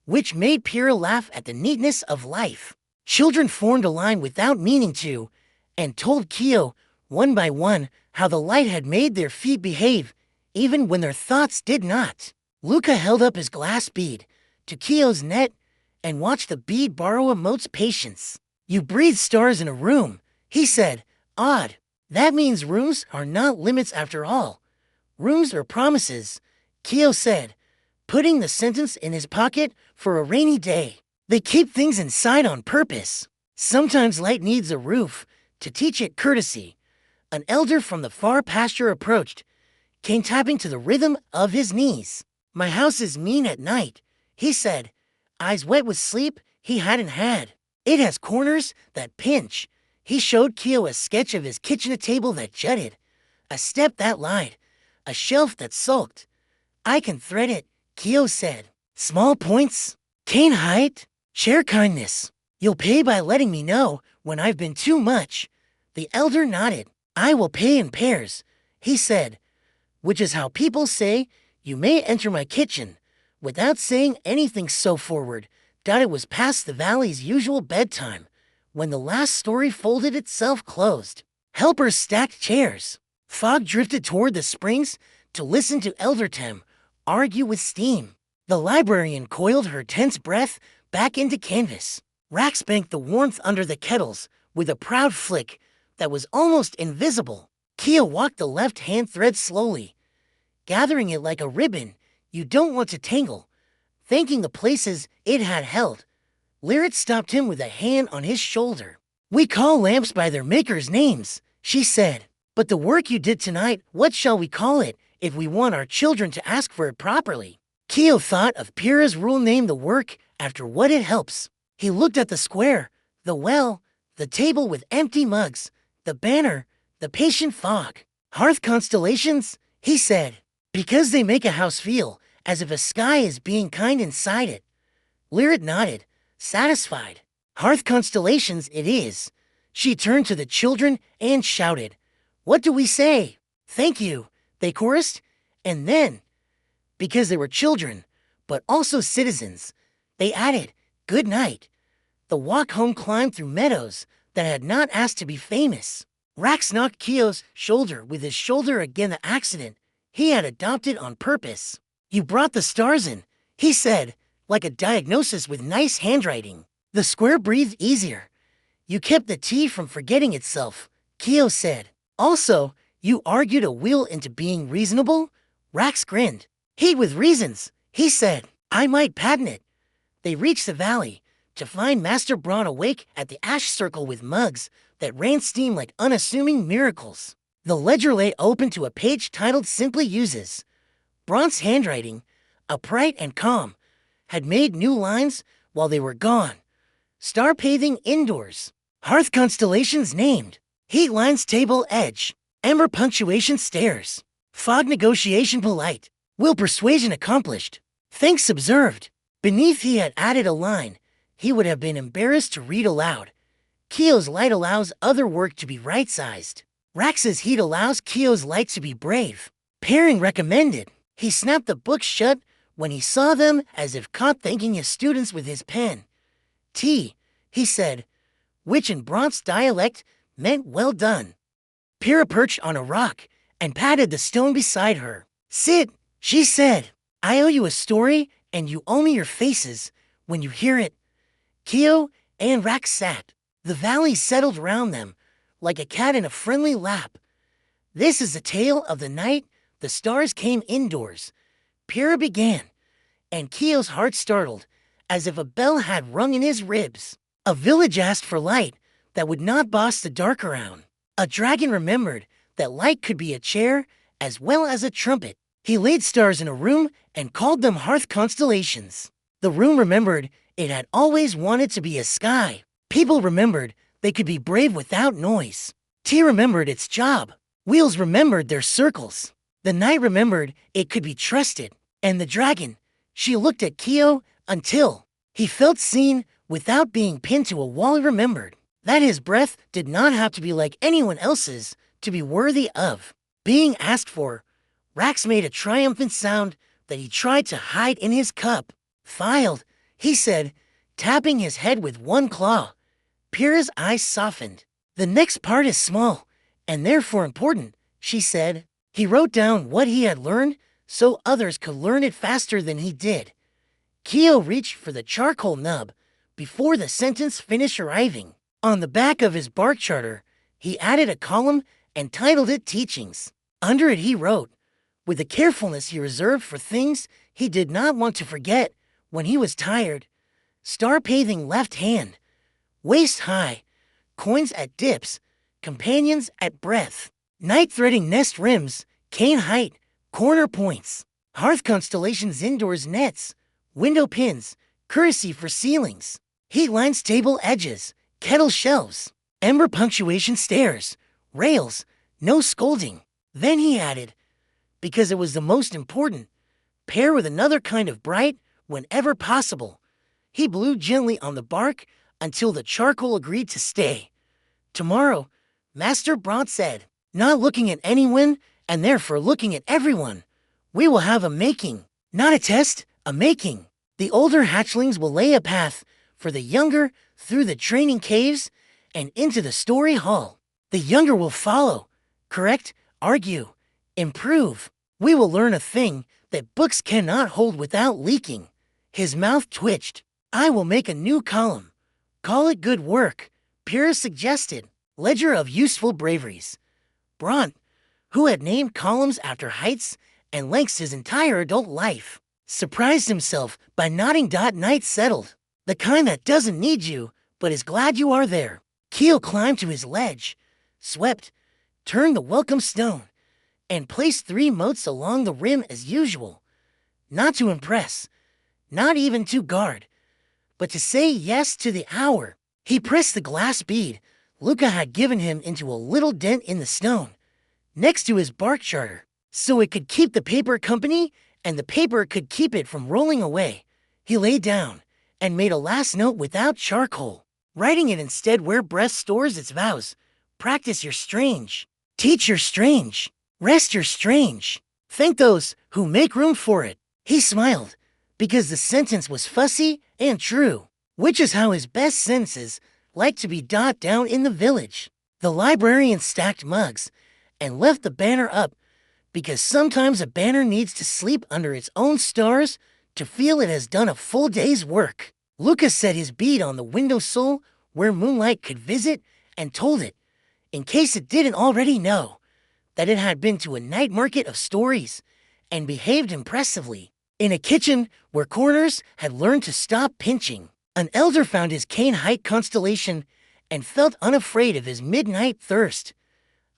which made Pyrrha laugh at the neatness of life. Children formed a line without meaning to, and told Keo, one by one, how the light had made their feet behave, even when their thoughts did not. Luca held up his glass bead to Keo's net and watched the bead borrow a mote's patience. You breathe stars in a room, he said. Odd. That means rooms are not limits after all. Rooms are promises, Keo said, putting the sentence in his pocket for a rainy day. They keep things inside on purpose. Sometimes light needs a roof to teach it courtesy. An elder from the far pasture approached, came tapping to the rhythm of his knees. My house is mean at night, he said, eyes wet with sleep he hadn't had. It has corners that pinch. He showed Keo a sketch of his kitchen table that jutted, a step that lied, a shelf that sulked. I can thread it, Keo said. Small points, cane height, share kindness. You'll pay by letting me know when I've been too much. The elder nodded. I will pay in pairs, he said, which is how people say you may enter my kitchen without saying anything so forward that it was past the valley's usual bedtime when the last story folded itself closed. Helpers stacked chairs. Fog drifted toward the springs to listen to Eldertem argue with steam. The librarian coiled her tense breath back into canvas. Rax banked the warmth under the kettles with a proud flick that was almost invisible. Keo walked the left-hand thread slowly, gathering it like a ribbon you don't want to tangle, thanking the places it had held. Lyrit stopped him with a hand on his shoulder. We call lamps by their makers' names, she said. But the work you did tonight, what shall we call it if we want our children to ask for it properly? Keo thought of Pyrrha's rule name the work after what it helps. He looked at the square, the well, the table with empty mugs, the banner, the patient fog. Hearth constellations, he said, because they make a house feel as if a sky is being kind inside it. Lyrit nodded, satisfied. Hearth constellations it is. She turned to the children and shouted, What do we say? Thank you, they chorused. And then, because they were children, but also citizens, they added, Good night. The walk home climbed through meadows that had not asked to be famous. Rax knocked Keo's shoulder with his shoulder against the accident. he had adopted on purpose. "You brought the stars in," he said, like a diagnosis with nice handwriting. The square breathed easier. "You kept the tea from forgetting itself," Keo said. "Also, you argued a wheel into being reasonable?" Rax grinned. "Heat with reasons," he said. "I might patent it." They reached the valley to find Master Braun awake at the ash circle with mugs that ran steam like unassuming miracles. The ledger lay open to a page titled Simply Uses. Braun's handwriting, upright and calm, had made new lines while they were gone. Star paving indoors. Hearth constellations named. Heat lines table edge. Ember punctuation stairs. Fog negotiation polite. Will persuasion accomplished. Thanks observed. Beneath he had added a line he would have been embarrassed to read aloud. Keo's light allows other work to be right-sized. Rax's heat allows Keo's light to be brave. Pairing recommended. He snapped the books shut when he saw them as if caught thanking his students with his pen. "Tea," he said, which in Bronx dialect meant well done. Pyrrha perched on a rock and patted the stone beside her. "Sit," she said. "I owe you a story and you owe me your faces when you hear it." Keo and Rax sat. The valley settled round them like a cat in a friendly lap. "This is the tale of the night the stars came indoors," Pyrrha began, and Keo's heart startled as if a bell had rung in his ribs. A village asked for light that would not boss the dark around. A dragon remembered that light could be a chair as well as a trumpet. He laid stars in a room and called them hearth constellations. The room remembered it had always wanted to be a sky. People remembered they could be brave without noise. Tea remembered its job. Wheels remembered their circles. The night remembered it could be trusted. And the dragon, she looked at Keo until he felt seen without being pinned to a wall. He remembered that his breath did not have to be like anyone else's to be worthy of being asked for. Rax made a triumphant sound that he tried to hide in his cup. "Filed," he said, tapping his head with one claw. Pyrrha's eyes softened. "The next part is small, and therefore important," she said. He wrote down what he had learned so others could learn it faster than he did. Keo reached for the charcoal nub before the sentence finished arriving. On the back of his bark charter, he added a column and titled it Teachings. Under it he wrote, with the carefulness he reserved for things he did not want to forget when he was tired: star paving left hand, waist high, coins at dips, companions at breadth, night threading nest rims, cane height, corner points, hearth constellations indoors nets, window pins, courtesy for ceilings, heat lines table edges, kettle shelves, ember punctuation stairs, rails, no scolding. Then he added, because it was the most important, pair with another kind of bright whenever possible. He blew gently on the bark until the charcoal agreed to stay. "Tomorrow," Master Braun said, not looking at anyone and therefore looking at everyone, "we will have a making. Not a test, a making. The older hatchlings will lay a path for the younger through the training caves and into the story hall. The younger will follow, correct, argue, improve. We will learn a thing that books cannot hold without leaking." His mouth twitched. "I will make a new column. Call it good work," Pyrrha suggested. Ledger of useful braveries. Braun, who had named columns after heights and lengths his entire adult life, surprised himself by nodding. Night settled. The kind that doesn't need you, but is glad you are there. Keo climbed to his ledge, swept, turned the welcome stone, and placed 3 motes along the rim as usual. Not to impress, not even to guard, but to say yes to the hour. He pressed the glass bead Luca had given him into a little dent in the stone, next to his bark charter, so it could keep the paper company and the paper could keep it from rolling away. He lay down and made a last note without charcoal, writing it instead where breath stores its vows. Practice your strange. Teach your strange. Rest your strange. Thank those who make room for it. He smiled, because the sentence was fussy and true, which is how his best sentences like to be down in the village. The librarian stacked mugs and left the banner up because sometimes a banner needs to sleep under its own stars to feel it has done a full day's work. Lucas set his bead on the windowsill where moonlight could visit and told it, in case it didn't already know, that it had been to a night market of stories and behaved impressively. In a kitchen where corners had learned to stop pinching, an elder found his cane height constellation and felt unafraid of his midnight thirst.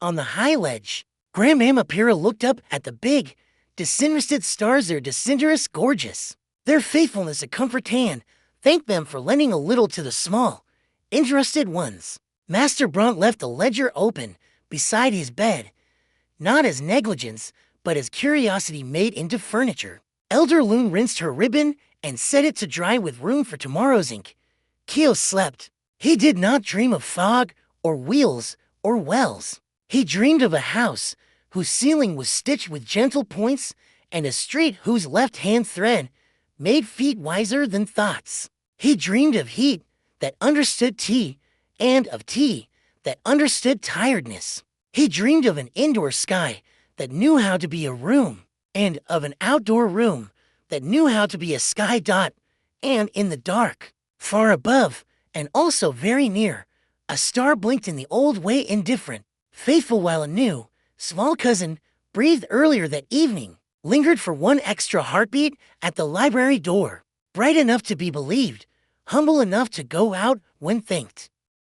On the high ledge, Grandmamma Pyrrha looked up at the big, disinterested stars, their disinterest gorgeous. Their faithfulness a comfort hand thanked them for lending a little to the small, interested ones. Master Bront left the ledger open beside his bed, not as negligence, but as curiosity made into furniture. Elder Loon rinsed her ribbon and set it to dry with room for tomorrow's ink. Keo slept. He did not dream of fog or wheels or wells. He dreamed of a house whose ceiling was stitched with gentle points and a street whose left-hand thread made feet wiser than thoughts. He dreamed of heat that understood tea and of tea that understood tiredness. He dreamed of an indoor sky that knew how to be a room and of an outdoor room that knew how to be a sky dot and in the dark. Far above and also very near, a star blinked in the old way indifferent. Faithful while a new, small cousin breathed earlier that evening, lingered for one extra heartbeat at the library door, bright enough to be believed, humble enough to go out when thanked.